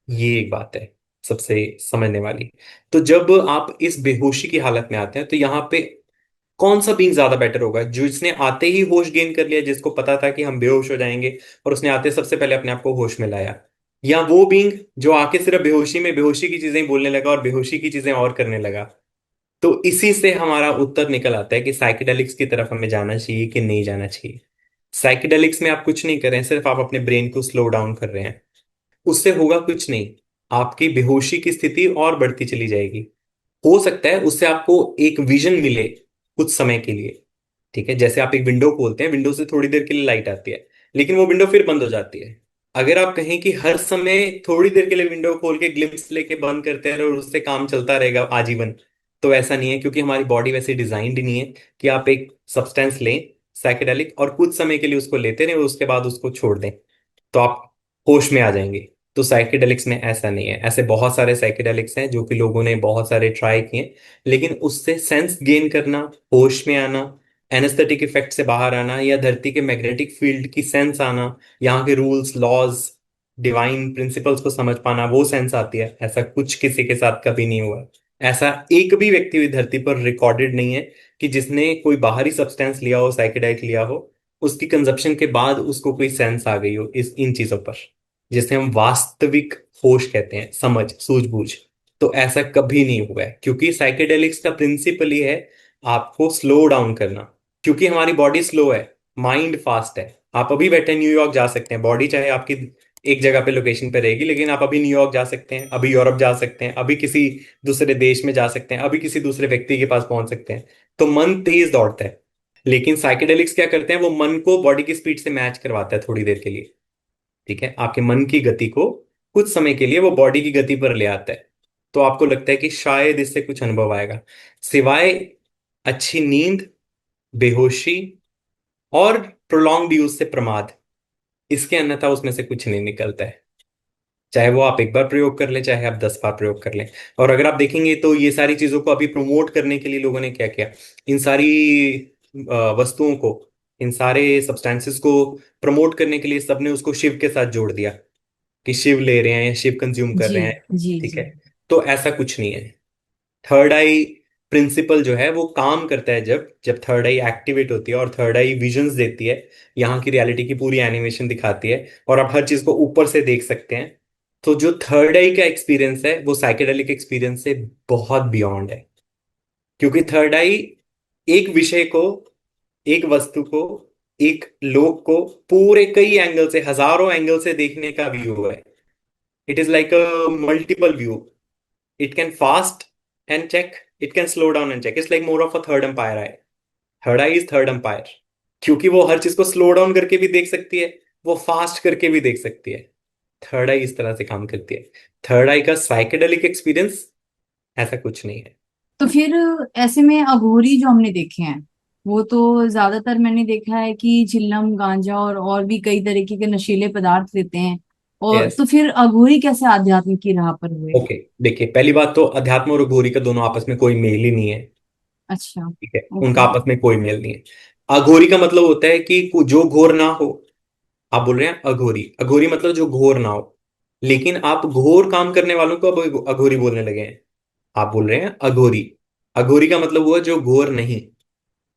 ये एक बात है सबसे समझने वाली। तो जब आप इस बेहोशी की हालत में आते हैं तो यहाँ पे कौन सा बींग ज्यादा बेटर होगा? जो जिसने आते ही होश गेन कर लिया, जिसको पता था कि हम बेहोश हो जाएंगे और उसने आते सबसे पहले अपने आप को होश में लाया? या वो बींग जो आके सिर्फ बेहोशी में बेहोशी की चीजें ही बोलने लगा और बेहोशी की चीजें और करने लगा? तो इसी से हमारा उत्तर निकल आता है कि साइकेडेलिक्स की तरफ हमें जाना चाहिए कि नहीं जाना चाहिए। साइकेडेलिक्स में आप कुछ नहीं कर रहे हैं, सिर्फ आप अपने ब्रेन को स्लो डाउन कर रहे हैं। उससे होगा कुछ नहीं, आपकी बेहोशी की स्थिति और बढ़ती चली जाएगी। हो सकता है उससे आपको एक विजन मिले कुछ समय के लिए। ठीक है, जैसे आप एक विंडो खोलते हैं, विंडो से थोड़ी देर के लिए लाइट आती है, लेकिन वो विंडो फिर बंद हो जाती है। अगर आप कहें कि हर समय थोड़ी देर के लिए विंडो खोल के ग्लिम्स लेके बंद करते हैं और उससे काम चलता रहेगा आजीवन, तो ऐसा नहीं है, क्योंकि हमारी बॉडी वैसे डिजाइंड नहीं है कि आप एक सब्सटेंस लें साइकेडेलिक और कुछ समय के लिए उसको लेते रहें और उसके बाद उसको छोड़ दें तो आप होश में आ जाएंगे। तो साइकेडेलिक्स में ऐसा नहीं है। ऐसे बहुत सारे साइकेडेलिक्स हैं जो कि लोगों ने बहुत सारे ट्राई किए, लेकिन उससे सेंस गेन करना, होश में आना, एनेस्थेटिक इफेक्ट से बाहर आना, या धरती के मैग्नेटिक फील्ड की सेंस आना, यहाँ के रूल्स, लॉज, डिवाइन प्रिंसिपल्स को समझ पाना, वो सेंस आती है, ऐसा कुछ किसी के साथ कभी नहीं हुआ। ऐसा एक भी व्यक्ति हुई धरती पर रिकॉर्डेड नहीं है कि जिसने कोई बाहरी सब्सटेंस लिया हो, साइकेडेलिक लिया हो, उसकी कंजप्शन के बाद उसको कोई सेंस आ गई हो इस इन चीजों पर, जिसे हम वास्तविक होश कहते हैं, समझ, सूझबूझ। तो ऐसा कभी नहीं हुआ है, क्योंकि साइकेडेलिक्स का प्रिंसिपल ही है आपको स्लो डाउन करना। क्योंकि हमारी बॉडी स्लो है, माइंड फास्ट है। आप अभी बैठे न्यूयॉर्क जा सकते हैं, बॉडी चाहे आपकी एक जगह पे लोकेशन पे रहेगी, लेकिन आप अभी न्यूयॉर्क जा सकते हैं, अभी यूरोप जा सकते हैं, अभी किसी दूसरे देश में जा सकते हैं, अभी किसी दूसरे व्यक्ति के पास पहुंच सकते हैं। तो मन तेज दौड़ता है। लेकिन साइकेडेलिक्स क्या करते हैं, वो मन को बॉडी की स्पीड से मैच करवाता है थोड़ी देर के लिए। ठीक है, आपके मन की गति को कुछ समय के लिए वो बॉडी की गति पर ले आता है। तो आपको लगता है कि शायद इससे कुछ अनुभव आएगा, सिवाय अच्छी नींद, बेहोशी और प्रोलॉन्ग्ड यूज से प्रमाद, इसके अन्यथा उसमें से कुछ नहीं निकलता है। चाहे वो आप एक बार प्रयोग कर लें, चाहे आप 10 बार प्रयोग कर लें। और अगर आप देखेंगे तो ये सारी चीजों को अभी प्रमोट करने के लिए लोगों ने क्या किया, इन सारी वस्तुओं को, इन सारे सब्सटेंसेस को प्रमोट करने के लिए सबने उसको शिव के साथ जोड़ दिया, कि शिव ले रहे हैं या शिव कंज्यूम कर जी रहे हैं। जी ठीक जी। है, तो ऐसा कुछ नहीं है। थर्ड आई प्रिंसिपल जो है वो काम करता है जब जब थर्ड आई एक्टिवेट होती है, और थर्ड आई विजन्स देती है, यहाँ की रियलिटी की पूरी एनिमेशन दिखाती है, और आप हर चीज को ऊपर से देख सकते हैं। तो जो थर्ड आई का एक्सपीरियंस है वो साइकेडेलिक एक्सपीरियंस से बहुत बियॉन्ड है। क्योंकि थर्ड आई एक विषय को, एक वस्तु को, एक लोक को पूरे कई एंगल से, हजारों एंगल से देखने का व्यू है। It is like a multiple view. It can fast and check. It can slow down and check. It's like more of a third umpire eye. Third eye is third umpire. क्योंकि वो हर चीज को slow down करके भी देख सकती है, वो फास्ट करके भी देख सकती है। थर्ड आई इस तरह से काम करती है। थर्ड आई का साइकेडेलिक एक्सपीरियंस ऐसा कुछ नहीं है। तो फिर ऐसे में अघोरी जो हमने देखे हैं, वो तो ज्यादातर मैंने देखा है कि चिल्लम गांजा और भी कई तरीके के नशीले पदार्थ लेते हैं। और यस। तो फिर अघोरी कैसे आध्यात्म की राह पर हुए? ओके, देखिए पहली बात तो अध्यात्म और घोरी का दोनों आपस में कोई मेल ही नहीं है। अच्छा। ठीक है, उनका ओके। आपस में कोई मेल नहीं है। अघोरी का मतलब होता है कि जो घोर ना हो। आप बोल रहे हैं अघोरी, अघोरी मतलब जो घोर ना हो। लेकिन आप घोर काम करने वालों को अब अघोरी बोलने लगे हैं। आप बोल रहे हैं अघोरी। अघोरी का मतलब हुआ जो घोर नहीं।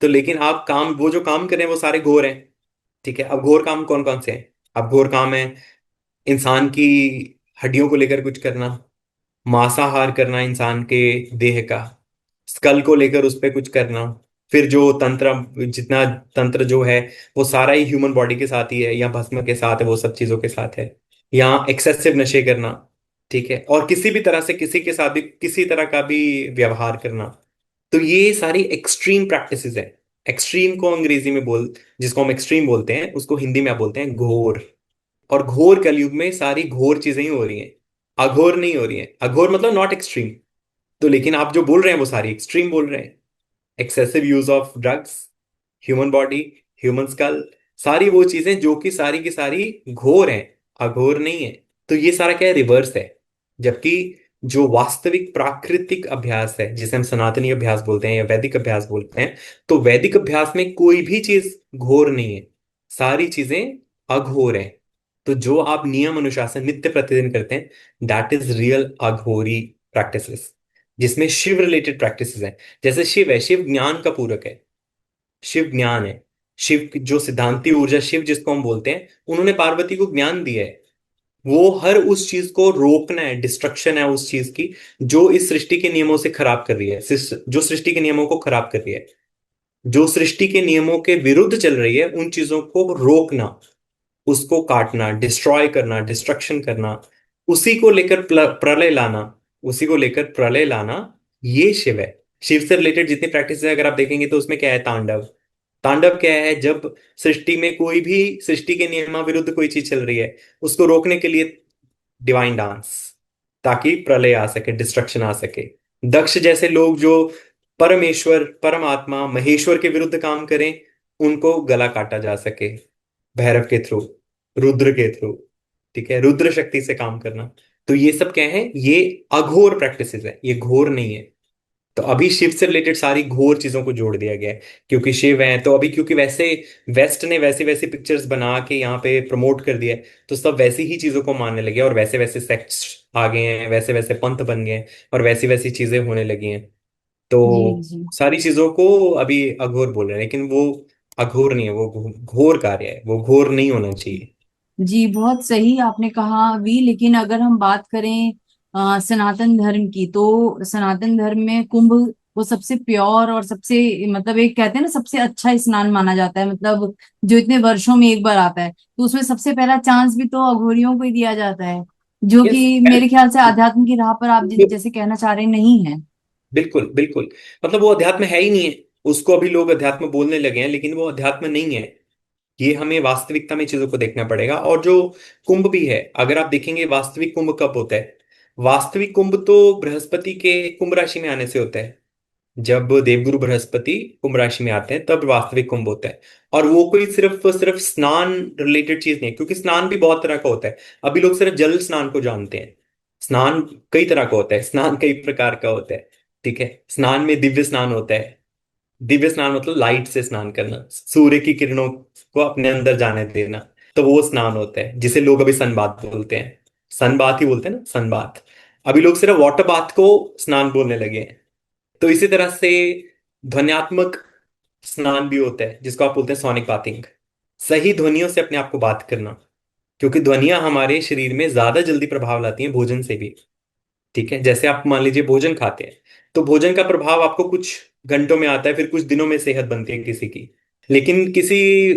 तो लेकिन आप काम, वो जो काम कर रहे हैं वो सारे घोर हैं। ठीक है, अब घोर काम कौन कौन से हैं? अब घोर काम है इंसान की हड्डियों को लेकर कुछ करना, मांसाहार करना इंसान के देह का, स्कल को लेकर उस पर कुछ करना। फिर जो तंत्र, जितना तंत्र जो है वो सारा ही ह्यूमन बॉडी के साथ ही है, या भस्म के साथ है, वो सब चीजों के साथ है। या एक्सेसिव नशे करना। ठीक है, और किसी भी तरह से किसी के साथ भी किसी तरह का भी व्यवहार करना। तो ये सारी एक्सट्रीम प्रैक्टिसेस है। एक्सट्रीम को अंग्रेजी में बोल, जिसको हम एक्सट्रीम बोलते हैं उसको हिंदी में आप बोलते हैं घोर। और घोर कलयुग में सारी घोर चीजें ही हो रही हैं, अघोर नहीं हो रही हैं। अघोर मतलब नॉट एक्सट्रीम। तो लेकिन आप जो बोल रहे हैं वो सारी एक्सट्रीम बोल रहे हैं। Excessive use of drugs, human body, human school, सारी वो चीजें जो कि सारी की सारी घोर हैं, अघोर नहीं है। तो ये सारा क्या है, रिवर्स है। जबकि जो वास्तविक प्राकृतिक अभ्यास है, जिसे हम सनातनी अभ्यास बोलते हैं या वैदिक अभ्यास बोलते हैं, तो वैदिक अभ्यास में कोई भी चीज घोर नहीं है, सारी चीजें अघोर हैं। तो जो आप नियम अनुशासन नित्य प्रतिदिन करते हैं, that is real Aghori practices, जिसमें शिव रिलेटेड प्रैक्टिसेस हैं। जैसे शिव है, शिव ज्ञान का पूरक है, शिव ज्ञान है। शिव की जो सिद्धांती ऊर्जा, शिव जिसको हम बोलते हैं, उन्होंने पार्वती को ज्ञान दिया है। वो हर उस चीज को रोकना है, डिस्ट्रक्शन है उस चीज की जो इस सृष्टि के नियमों से खराब कर रही है, जो सृष्टि के नियमों को खराब कर रही है, जो सृष्टि के नियमों के विरुद्ध चल रही है, उन चीजों को रोकना, उसको काटना, डिस्ट्रॉय करना, डिस्ट्रक्शन करना, उसी को लेकर प्रलय लाना, उसी को लेकर प्रलय लाना, ये शिव है। शिव से रिलेटेड जितनी प्रैक्टिस है अगर आप देखेंगे तो उसमें क्या है, तांडव। तांडव क्या है, जब सृष्टि में कोई भी, सृष्टि के नियमा विरुद्ध कोई चीज चल रही है, उसको रोकने के लिए डिवाइन डांस, ताकि प्रलय आ सके, डिस्ट्रक्शन आ सके। दक्ष जैसे लोग जो परमेश्वर, परमात्मा, महेश्वर के विरुद्ध काम करें, उनको गला काटा जा सके भैरव के थ्रू, रुद्र के थ्रू। ठीक है, रुद्र शक्ति से काम करना। तो ये सब क्या है, ये अघोर प्रैक्टिसेस है, ये घोर नहीं है। तो अभी शिव से रिलेटेड सारी घोर चीजों को जोड़ दिया गया है, क्योंकि शिव है। तो अभी क्योंकि वैसे वेस्ट ने वैसी वैसी पिक्चर्स बना के यहाँ पे प्रमोट कर दिया है, तो सब वैसी ही चीजों को मानने लगे, और वैसे वैसे सेक्ट्स आ गए हैं, वैसे वैसे पंथ बन गए हैं, और वैसी वैसी चीजें होने लगी हैं। जी तो जी सारी चीजों को अभी अघोर बोल रहे हैं, लेकिन वो अघोर नहीं है, वो घोर कार्य है, वो घोर नहीं होना चाहिए। जी, बहुत सही आपने कहा अभी। लेकिन अगर हम बात करें सनातन धर्म की, तो सनातन धर्म में कुंभ वो सबसे प्योर और सबसे, मतलब एक कहते हैं ना सबसे अच्छा स्नान माना जाता है, मतलब जो इतने वर्षों में एक बार आता है, तो उसमें सबसे पहला चांस भी तो अघोरियों को ही दिया जाता है, जो यस। कि मेरे ख्याल से आध्यात्म की राह पर आप जैसे कहना चाह रहे नहीं है। बिल्कुल बिल्कुल। मतलब वो अध्यात्म है ही नहीं है। उसको अभी लोग अध्यात्म बोलने लगे हैं, लेकिन वो अध्यात्म नहीं है। ये हमें वास्तविकता में चीजों को देखना पड़ेगा। और जो कुंभ भी है, अगर आप देखेंगे वास्तविक कुंभ कब होता है। वास्तविक कुंभ तो बृहस्पति के कुंभ राशि में आने से होता है। जब देवगुरु बृहस्पति कुंभ राशि में आते हैं तब वास्तविक कुंभ होता है। और वो कोई सिर्फ सिर्फ स्नान रिलेटेड चीज नहीं है, क्योंकि स्नान भी बहुत तरह का होता है। अभी लोग सिर्फ जल स्नान को जानते हैं। स्नान कई तरह का होता है, स्नान कई प्रकार का होता है। ठीक है, स्नान में दिव्य स्नान होता है। दिव्य स्नान मतलब लाइट से स्नान करना, सूर्य की किरणों को अपने अंदर जाने देना। तो वो स्नान होता है जिसे लोग अभी सनबाथ बोलते हैं। सनबाथ ही बोलते हैं ना, सनबाथ। अभी लोग सिर्फ वाटर बाथ को स्नान बोलने लगे हैं। तो इसी तरह से ध्वन्यात्मक स्नान भी होता है, जिसको आप बोलते हैं सोनिक बाथिंग। सही ध्वनियों से अपने आप को बात करना, क्योंकि ध्वनियां हमारे शरीर में ज्यादा जल्दी प्रभाव लाती हैं भोजन से भी। ठीक है, जैसे आप मान लीजिए भोजन खाते हैं, तो भोजन का प्रभाव आपको कुछ घंटों में आता है, फिर कुछ दिनों में सेहत बनती है किसी की। लेकिन किसी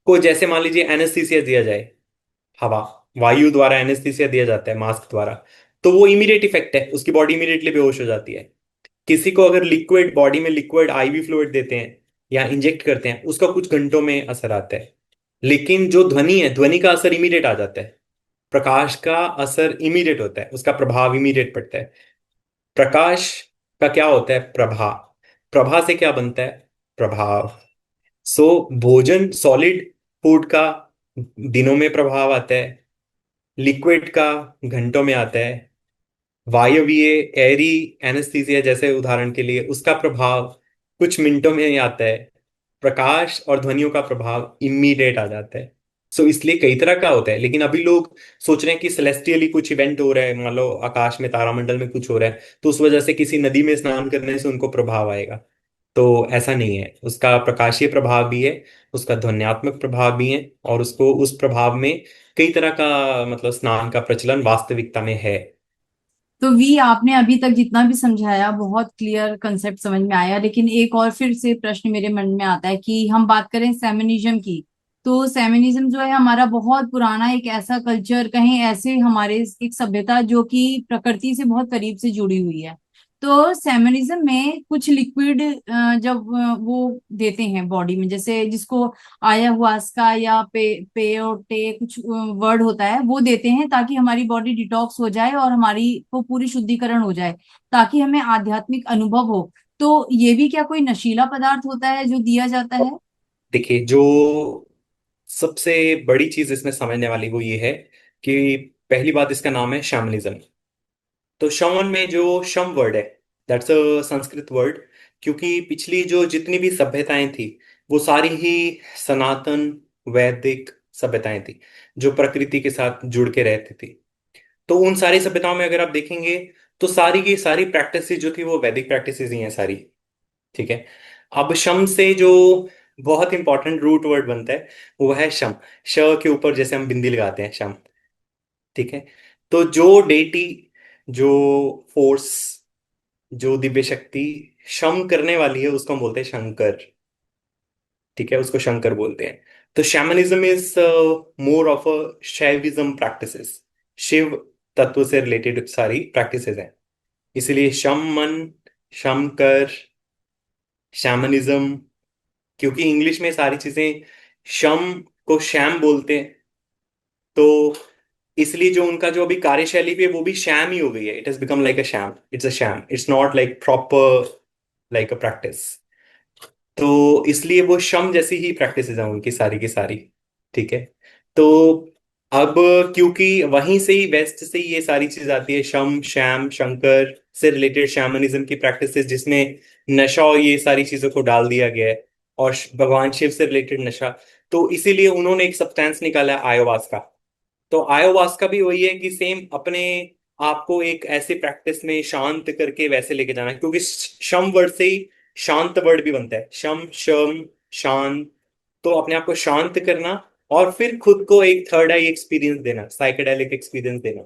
को जैसे मान लीजिए एनेस्थीसिया दिया जाए, हवा वायु द्वारा एनेस्थीसिया दिया जाता है मास्क द्वारा, तो वो इमीडिएट इफेक्ट है, उसकी बॉडी इमीडिएटली बेहोश हो जाती है। किसी को अगर लिक्विड बॉडी में लिक्विड आईवी फ्लूइड देते हैं या इंजेक्ट करते हैं, उसका कुछ घंटों में असर आता है। लेकिन जो ध्वनि है, ध्वनि का असर इमीडिएट आ जाता है। प्रकाश का असर इमीडिएट होता है, उसका प्रभाव इमीडिएट पड़ता है। प्रकाश का क्या होता है, प्रभा। प्रभा से क्या बनता है, प्रभाव। सो भोजन सॉलिड फूड का दिनों में प्रभाव आता है, लिक्विड का घंटों में आता है, वायवीय एरी एनेस्थीसिया जैसे उदाहरण के लिए उसका प्रभाव कुछ मिनटों में ही आता है। प्रकाश और ध्वनियों का प्रभाव इमीडिएट आ जाता है। सो इसलिए कई तरह का होता है, लेकिन अभी लोग सोच रहे हैं कि सेलेस्टियली कुछ इवेंट हो रहा है, मान लो आकाश में तारामंडल में कुछ हो रहा है, तो उस वजह से किसी नदी में स्नान करने से उनको प्रभाव आएगा। तो ऐसा नहीं है, उसका प्रकाशीय प्रभाव भी है, उसका ध्वन्यात्मक प्रभाव भी है, और उसको उस प्रभाव में कई तरह का मतलब स्नान का प्रचलन वास्तविकता में है। तो वी आपने अभी तक जितना भी समझाया बहुत क्लियर कंसेप्ट समझ में आया, लेकिन एक और फिर से प्रश्न मेरे मन में आता है कि हम बात करें सेमिनिज्म की, तो सेमिनिज्म जो है हमारा बहुत पुराना एक ऐसा कल्चर, कहें ऐसे हमारे एक सभ्यता जो कि प्रकृति से बहुत करीब से जुड़ी हुई है। तो सेमिनिज्म में कुछ लिक्विड जब वो देते हैं बॉडी में, जैसे जिसको ayahuasca या पेयोटे कुछ वर्ड होता है, वो देते हैं ताकि हमारी बॉडी डिटॉक्स हो जाए और हमारी को पूरी शुद्धिकरण हो जाए, ताकि हमें आध्यात्मिक अनुभव हो। तो ये भी क्या कोई नशीला पदार्थ होता है जो दिया जाता है? देखिए, जो सबसे बड़ी चीज इसमें समझने वाली वो ये है कि पहली बात, इसका नाम है शैमनिज्म। तो शमन में जो शम वर्ड है, दैट्स अ संस्कृत वर्ड। क्योंकि पिछली जो जितनी भी सभ्यताएं थी, वो सारी ही सनातन वैदिक सभ्यताएं थी, जो प्रकृति के साथ जुड़ के रहती थी। तो उन सारी सभ्यताओं में अगर आप देखेंगे, तो सारी की सारी प्रैक्टिसेस जो थी वो वैदिक प्रैक्टिसेस ही हैं सारी। ठीक है। अब शम से जो बहुत इंपॉर्टेंट रूट वर्ड बनता है, वो है शम। श के ऊपर जैसे हम बिंदी लगाते हैं, शम। ठीक है। तो जो डेटी, जो फोर्स, जो दिव्य शक्ति शम करने वाली है, उसको हम बोलते हैं शंकर। ठीक है, उसको शंकर बोलते हैं। तो shamanism is more of a Shaivism practices. Shiva तत्व से रिलेटेड सारी प्रैक्टिसेस हैं। इसलिए शमन, शमकर, शैमनिज्म। क्योंकि इंग्लिश में सारी चीजें शम को शैम बोलते हैं, तो इसलिए जो उनका जो अभी कार्यशैली भी है वो भी शैम ही हो गई है। It has become like a sham, it's a sham, it's not like proper like a practice. तो इसलिए वो शम जैसी ही प्रैक्टिसेस हैं उनकी सारी की सारी। ठीक है। तो अब क्योंकि वहीं से ही वेस्ट से ही ये सारी चीज आती है, शम शैम शंकर से रिलेटेड शैमनिज्म की प्रैक्टिसेस, जिसमें नशा और ये सारी चीजों को डाल दिया गया है, और भगवान शिव से रिलेटेड नशा। तो इसीलिए उन्होंने एक सब्सटेंस निकाला है, आयोवास्का। तो आयोवास्का भी वही है कि सेम अपने आप को एक ऐसे प्रैक्टिस में शांत करके वैसे लेके जाना है, क्योंकि शम वर्ड से ही शांत वर्ड भी बनता है, शम शम शांत। तो अपने आप को शांत करना, और फिर खुद को एक थर्ड आई एक्सपीरियंस देना, साइकेडेलिक एक्सपीरियंस देना।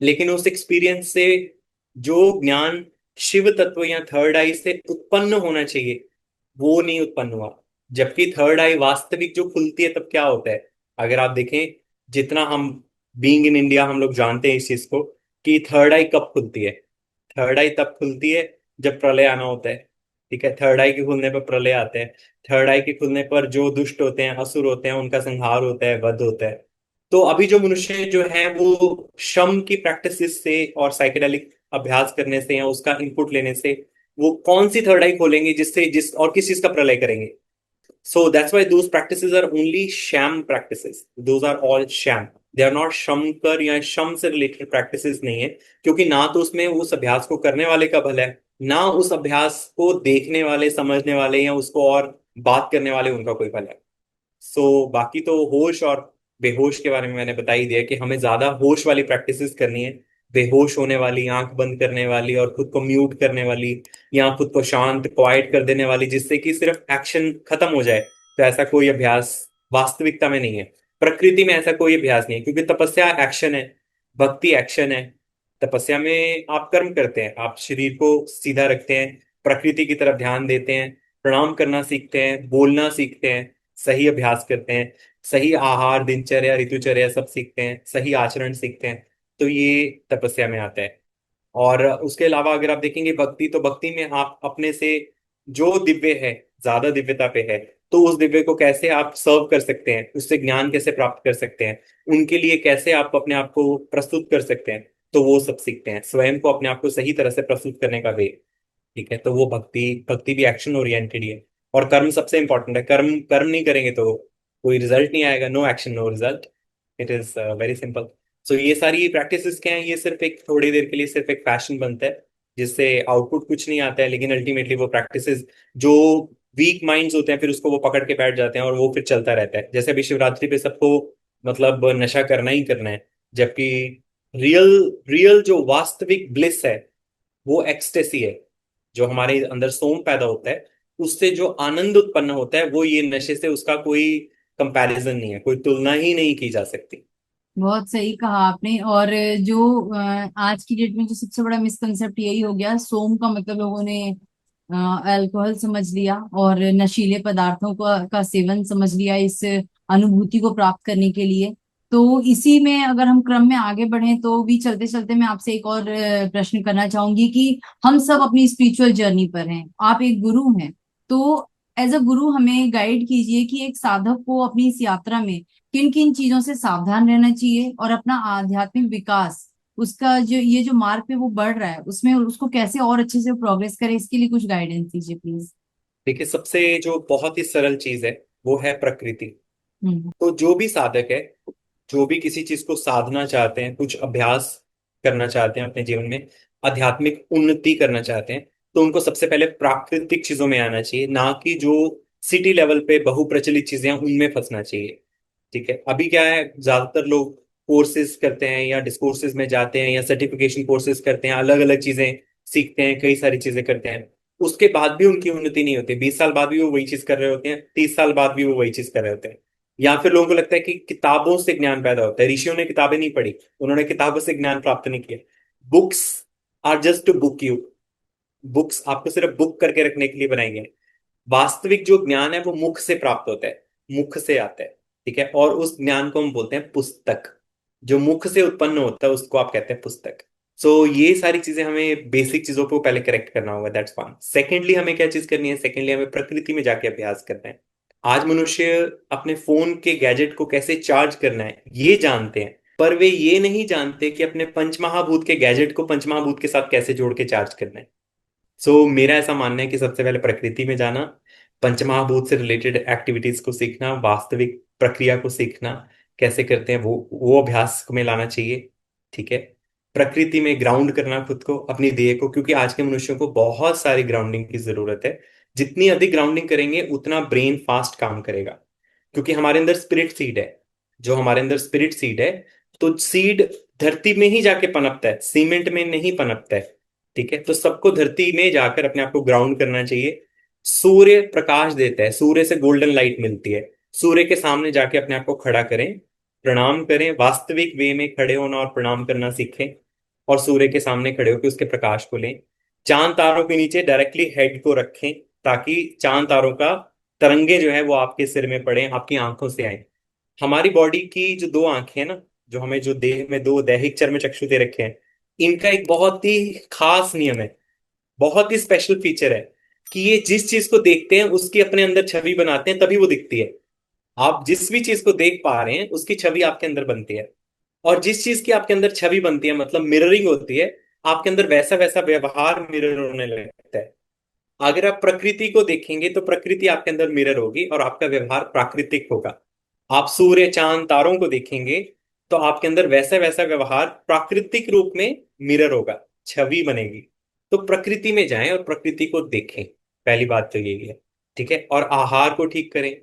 लेकिन उस एक्सपीरियंस से जो ज्ञान शिव तत्व या थर्ड आई से उत्पन्न होना चाहिए वो नहीं उत्पन्न हुआ। जबकि थर्ड आई वास्तविक जो खुलती है तब क्या होता है, अगर आप देखें, जितना हम बीइंग इन इंडिया हम लोग जानते हैं इस चीज को कि थर्ड आई कब खुलती है। थर्ड आई तब खुलती है जब प्रलय आना होता है। ठीक है, थर्ड आई के खुलने पर प्रलय आता है। थर्ड आई के खुलने पर जो दुष्ट होते हैं, असुर होते हैं, उनका संहार होता है, वध होता है। तो अभी जो मनुष्य जो है वो श्रम की प्रैक्टिस से और साइकेडेलिक अभ्यास करने से या उसका इनपुट लेने से वो कौन सी थर्ड आई खोलेंगे जिससे जिस और किस चीज का प्रलय करेंगे। So that's why those practices are only sham practices. Those are all sham. They are not शमकर या शम से रिलेटेड प्रैक्टिसेस नहीं है, क्योंकि ना तो उसमें उस अभ्यास को करने वाले का भला है, ना उस अभ्यास को देखने वाले, समझने वाले या उसको और बात करने वाले उनका कोई भला है। बाकी तो होश और बेहोश के बारे में मैंने बता ही दिया कि हमें ज्यादा होश वाली प्रैक्टिसेस करनी है। बेहोश होने वाली, आंख बंद करने वाली और खुद को म्यूट करने वाली या खुद को शांत क्वाइट कर देने वाली जिससे कि सिर्फ एक्शन खत्म हो जाए, तो ऐसा कोई अभ्यास वास्तविकता में नहीं है। प्रकृति में ऐसा कोई अभ्यास नहीं है, क्योंकि तपस्या एक्शन है, भक्ति एक्शन है। तपस्या में आप कर्म करते हैं, आप शरीर को सीधा रखते हैं, प्रकृति की तरफ ध्यान देते हैं, प्रणाम करना सीखते हैं, बोलना सीखते हैं, सही अभ्यास करते हैं, सही आहार, दिनचर्या, ऋतुचर्या सब सीखते हैं, सही आचरण सीखते हैं। तो ये तपस्या में आता है। और उसके अलावा अगर आप देखेंगे भक्ति, तो भक्ति में आप अपने से जो दिव्य है, ज्यादा दिव्यता पे है, तो उस दिव्य को कैसे आप सर्व कर सकते हैं, उससे ज्ञान कैसे प्राप्त कर सकते हैं, उनके लिए कैसे आप अपने आप को प्रस्तुत कर सकते हैं, तो वो सब सीखते हैं, स्वयं को अपने आप को सही तरह से प्रस्तुत करने का वे। ठीक है, तो वो भक्ति भक्ति भी एक्शन ओरिएंटेड ही है। और कर्म सबसे इंपॉर्टेंट है। कर्म कर्म नहीं करेंगे तो कोई रिजल्ट नहीं आएगा। No action no result. It is very simple. ये सारी प्रैक्टिसेस क्या है, ये सिर्फ एक थोड़ी देर के लिए सिर्फ एक फैशन बनता है जिससे आउटपुट कुछ नहीं आता है, लेकिन अल्टीमेटली वो प्रैक्टिसेस जो वीक माइंड्स होते हैं फिर उसको वो पकड़ के बैठ जाते हैं और वो फिर चलता रहता है। जैसे अभी शिवरात्रि पे सबको मतलब नशा करना ही करना है, जबकि रियल रियल जो वास्तविक ब्लिस है वो एक्सटेसी है। जो हमारे अंदर सोम पैदा होता है उससे जो आनंद उत्पन्न होता है वो ये नशे से, उसका कोई कंपैरिजन नहीं है, कोई तुलना ही नहीं की जा सकती। बहुत सही कहा आपने। और जो आज की डेट में जो सबसे बड़ा मिसकंसेप्ट यही हो गया, सोम का मतलब लोगों ने अल्कोहल समझ लिया और नशीले पदार्थों का सेवन समझ लिया इस अनुभूति को प्राप्त करने के लिए। तो इसी में अगर हम क्रम में आगे बढ़ें तो भी चलते चलते मैं आपसे एक और प्रश्न करना चाहूंगी कि हम सब अपनी स्पिरिचुअल जर्नी पर हैं, आप एक गुरु हैं, तो एज अ गुरु हमें गाइड कीजिए कि एक साधक को अपनी इस यात्रा में किन किन चीजों से सावधान रहना चाहिए और अपना आध्यात्मिक विकास, उसका जो ये जो मार्ग पे वो बढ़ रहा है उसमें उसको कैसे और अच्छे से प्रोग्रेस करे, इसके लिए कुछ गाइडेंस दीजिए प्लीज। देखिए, सबसे जो बहुत ही सरल चीज है वो है प्रकृति। हम्म। तो जो भी साधक है, जो भी किसी चीज को साधना चाहते हैं, कुछ अभ्यास करना चाहते हैं अपने जीवन में, आध्यात्मिक उन्नति करना चाहते हैं, तो उनको सबसे पहले प्राकृतिक चीजों में आना चाहिए, ना कि जो सिटी लेवल पे बहुप्रचलित चीजें हैं उनमें फंसना चाहिए। ठीक है, अभी क्या है, ज्यादातर लोग कोर्सेज करते हैं या डिस्कोर्सेज में जाते हैं या सर्टिफिकेशन कोर्सेज करते हैं, अलग अलग चीजें सीखते हैं, कई सारी चीजें करते हैं, उसके बाद भी उनकी उन्नति नहीं होती। 20 साल बाद भी वो वही चीज कर रहे होते हैं, 30 साल बाद भी वो वही चीज कर रहे होते हैं। या फिर लोगों को लगता है कि किताबों से ज्ञान पैदा होता है। ऋषियों ने किताबें नहीं पढ़ी, उन्होंने किताबों से ज्ञान प्राप्त नहीं किया। Books are just to book you. Books आपको सिर्फ बुक करके रखने के लिए बनाई गई हैं। वास्तविक जो ज्ञान है वो मुख से प्राप्त होता है, मुख से आता है। ठीक है, और उस ज्ञान को हम बोलते हैं पुस्तक। जो मुख से उत्पन्न होता है उसको आप कहते हैं पुस्तक। ये सारी चीजें हमें बेसिक चीजों को पहले करेक्ट करना होगा, दैट्स वन। सेकेंडली हमें क्या चीज करनी है, सेकेंडली हमें प्रकृति में जाके अभ्यास करना है। आज मनुष्य अपने फोन के गैजेट को कैसे चार्ज करना है ये जानते हैं, पर वे ये नहीं जानते कि अपने पंचमहाभूत के गैजेट को पंचमहाभूत के साथ कैसे जोड़ के चार्ज करना है। मेरा ऐसा मानना है कि सबसे पहले प्रकृति में जाना, पंचमहाभूत से रिलेटेड एक्टिविटीज को सीखना, वास्तविक प्रक्रिया को सीखना, कैसे करते हैं वो अभ्यास में लाना चाहिए। ठीक है, प्रकृति में ग्राउंड करना खुद को, अपनी देह को, क्योंकि आज के मनुष्यों को बहुत सारी ग्राउंडिंग की जरूरत है। जितनी अधिक ग्राउंडिंग करेंगे उतना ब्रेन फास्ट काम करेगा, क्योंकि हमारे अंदर स्पिरिट सीड है। जो हमारे अंदर स्पिरिट सीड है, तो सीड धरती में ही जाके पनपता है, सीमेंट में नहीं पनपता है। ठीक है, तो सबको धरती में जाकर अपने आप को ग्राउंड करना चाहिए। सूर्य प्रकाश देता है, सूर्य से गोल्डन लाइट मिलती है, सूर्य के सामने जाके अपने आप को खड़ा करें, प्रणाम करें, वास्तविक वे में खड़े होना और प्रणाम करना सीखें। और सूर्य के सामने खड़े होकर उसके प्रकाश को लें। चांद तारों के नीचे डायरेक्टली हेड को रखें, ताकि चांद तारों का तरंगे जो है वो आपके सिर में पड़े, आपकी आंखों से आए। हमारी बॉडी की जो दो आंखें हैं ना, जो हमें जो देह में दो दैहिक चर्म चक्षु दे रखे हैं, इनका एक बहुत ही खास नियम है, बहुत ही स्पेशल फीचर है, कि ये जिस चीज को देखते हैं उसकी अपने अंदर छवि बनाते हैं, तभी वो दिखती है। आप जिस भी चीज को देख पा रहे हैं उसकी छवि आपके अंदर बनती है। और जिस चीज की आपके अंदर छवि बनती है, मतलब मिररिंग होती है, आपके अंदर वैसा वैसा व्यवहार मिरर होने लगता है। अगर आप प्रकृति को देखेंगे तो प्रकृति आपके अंदर मिरर होगी और आपका व्यवहार प्राकृतिक होगा। आप सूर्य चांद तारों को देखेंगे तो आपके अंदर वैसा वैसा व्यवहार प्राकृतिक रूप में मिरर होगा, छवि बनेगी। तो प्रकृति में जाएं और प्रकृति को देखें, पहली बात तो यही है। ठीक है, और आहार को ठीक करें।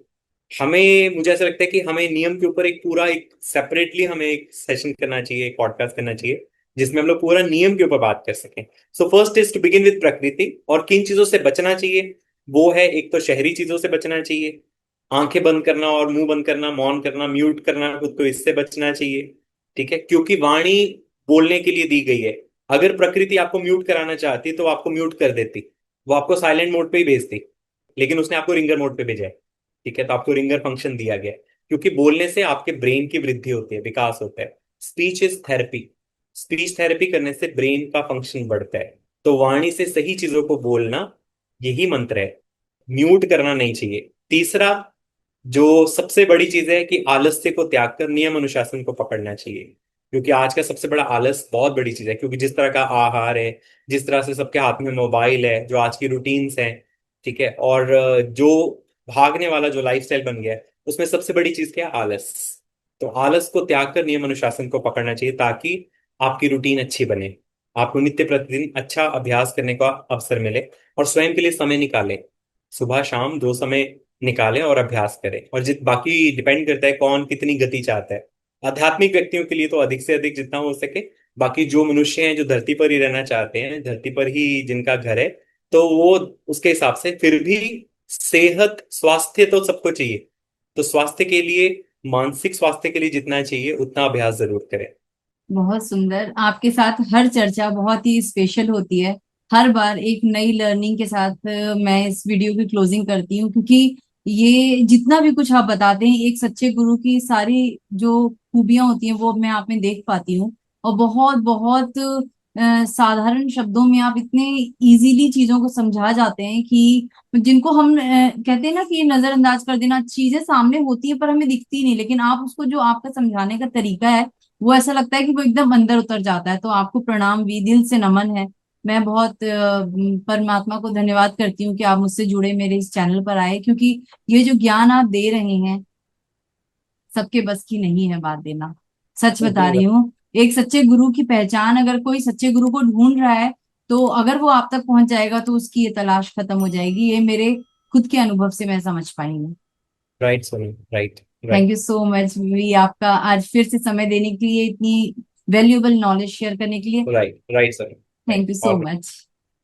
हमें, मुझे ऐसा लगता है कि हमें नियम के ऊपर एक पूरा, एक सेपरेटली हमें एक सेशन करना चाहिए, एक पॉडकास्ट करना चाहिए, जिसमें हम लोग पूरा नियम के ऊपर बात कर सकें। So first is to begin with प्रकृति। और किन चीजों से बचना चाहिए, वो है, एक तो शहरी चीजों से बचना चाहिए, आंखें बंद करना और मुंह बंद करना, मौन करना, म्यूट करना खुद को, इससे बचना चाहिए। ठीक है, क्योंकि वाणी बोलने के लिए दी गई है। अगर प्रकृति आपको म्यूट कराना चाहती तो वो आपको म्यूट कर देती, वो आपको साइलेंट मोड पे ही भेजती, लेकिन उसने आपको रिंगर मोड पे भेजा है। ठीक है, तो आपको रिंगर फंक्शन दिया गया है, क्योंकि बोलने से आपके ब्रेन की वृद्धि होती है, विकास होता है। Speech is therapy. Speech therapy करने से ब्रेन का फंक्शन बढ़ता है। तो वाणी से सही चीजों को बोलना, यही मंत्र है, म्यूट करना नहीं चाहिए। तीसरा, जो सबसे बड़ी चीज है, कि आलस्य को त्याग कर नियम अनुशासन को पकड़ना चाहिए। क्योंकि आज का सबसे बड़ा आलस बहुत बड़ी चीज है, क्योंकि जिस तरह का आहार है, जिस तरह से सबके हाथ में मोबाइल है, जो आज की रूटीन्स हैं, ठीक है, और जो भागने वाला जो लाइफस्टाइल बन गया है, उसमें सबसे बड़ी चीज क्या है? आलस। तो आलस को त्याग कर नियम अनुशासन को पकड़ना चाहिए, ताकि आपकी रूटीन अच्छी बने, आपको नित्य प्रतिदिन अच्छा अभ्यास करने का अवसर मिले, और स्वयं के लिए समय निकालें। सुबह शाम दो समय निकालें और अभ्यास करें। और जित बाकी डिपेंड करता है कौन कितनी गति चाहता है। आध्यात्मिक व्यक्तियों के लिए तो अधिक से अधिक जितना हो सके। बाकी जो मनुष्य हैं जो धरती पर ही रहना चाहते हैं, धरती पर ही जिनका घर है, तो वो उसके हिसाब से, फिर भी सेहत स्वास्थ्य तो सबको चाहिए। तो स्वास्थ्य के लिए, मानसिक स्वास्थ्य के लिए जितना चाहिए उतना अभ्यास जरूर करें। बहुत सुंदर। आपके साथ हर चर्चा बहुत ही स्पेशल होती है। हर बार एक नई लर्निंग के साथ मैं इस वीडियो की क्लोजिंग करती हूँ, क्योंकि ये जितना भी कुछ आप बताते हैं, एक सच्चे गुरु की सारी जो खूबियां होती हैं वो मैं आप में देख पाती हूँ। और बहुत बहुत साधारण शब्दों में आप इतने इजीली चीजों को समझा जाते हैं कि जिनको हम कहते हैं ना कि नजरअंदाज कर देना, चीजें सामने होती है पर हमें दिखती नहीं, लेकिन आप उसको, जो आपका समझाने का तरीका है, वो ऐसा लगता है कि वो एकदम अंदर उतर जाता है। तो आपको प्रणाम भी, दिल से नमन है। मैं बहुत परमात्मा को धन्यवाद करती हूँ कि आप मुझसे जुड़े, मेरे इस चैनल पर आए, क्योंकि ये जो ज्ञान आप दे रहे हैं सबके बस की नहीं है बात देना। सच बता रही हूँ। एक सच्चे गुरु की पहचान, अगर कोई सच्चे गुरु को ढूंढ रहा है, तो अगर वो आप तक पहुंच जाएगा तो उसकी ये तलाश खत्म हो जाएगी। ये मेरे खुद के अनुभव से मैं समझ पाई हूँ। Right Soni, right. Thank right. You so much भी, आपका आज फिर से समय देने के लिए, इतनी वैल्यूएबल नॉलेज शेयर करने के लिए। Right, right Soni. Thank right. You so और मच।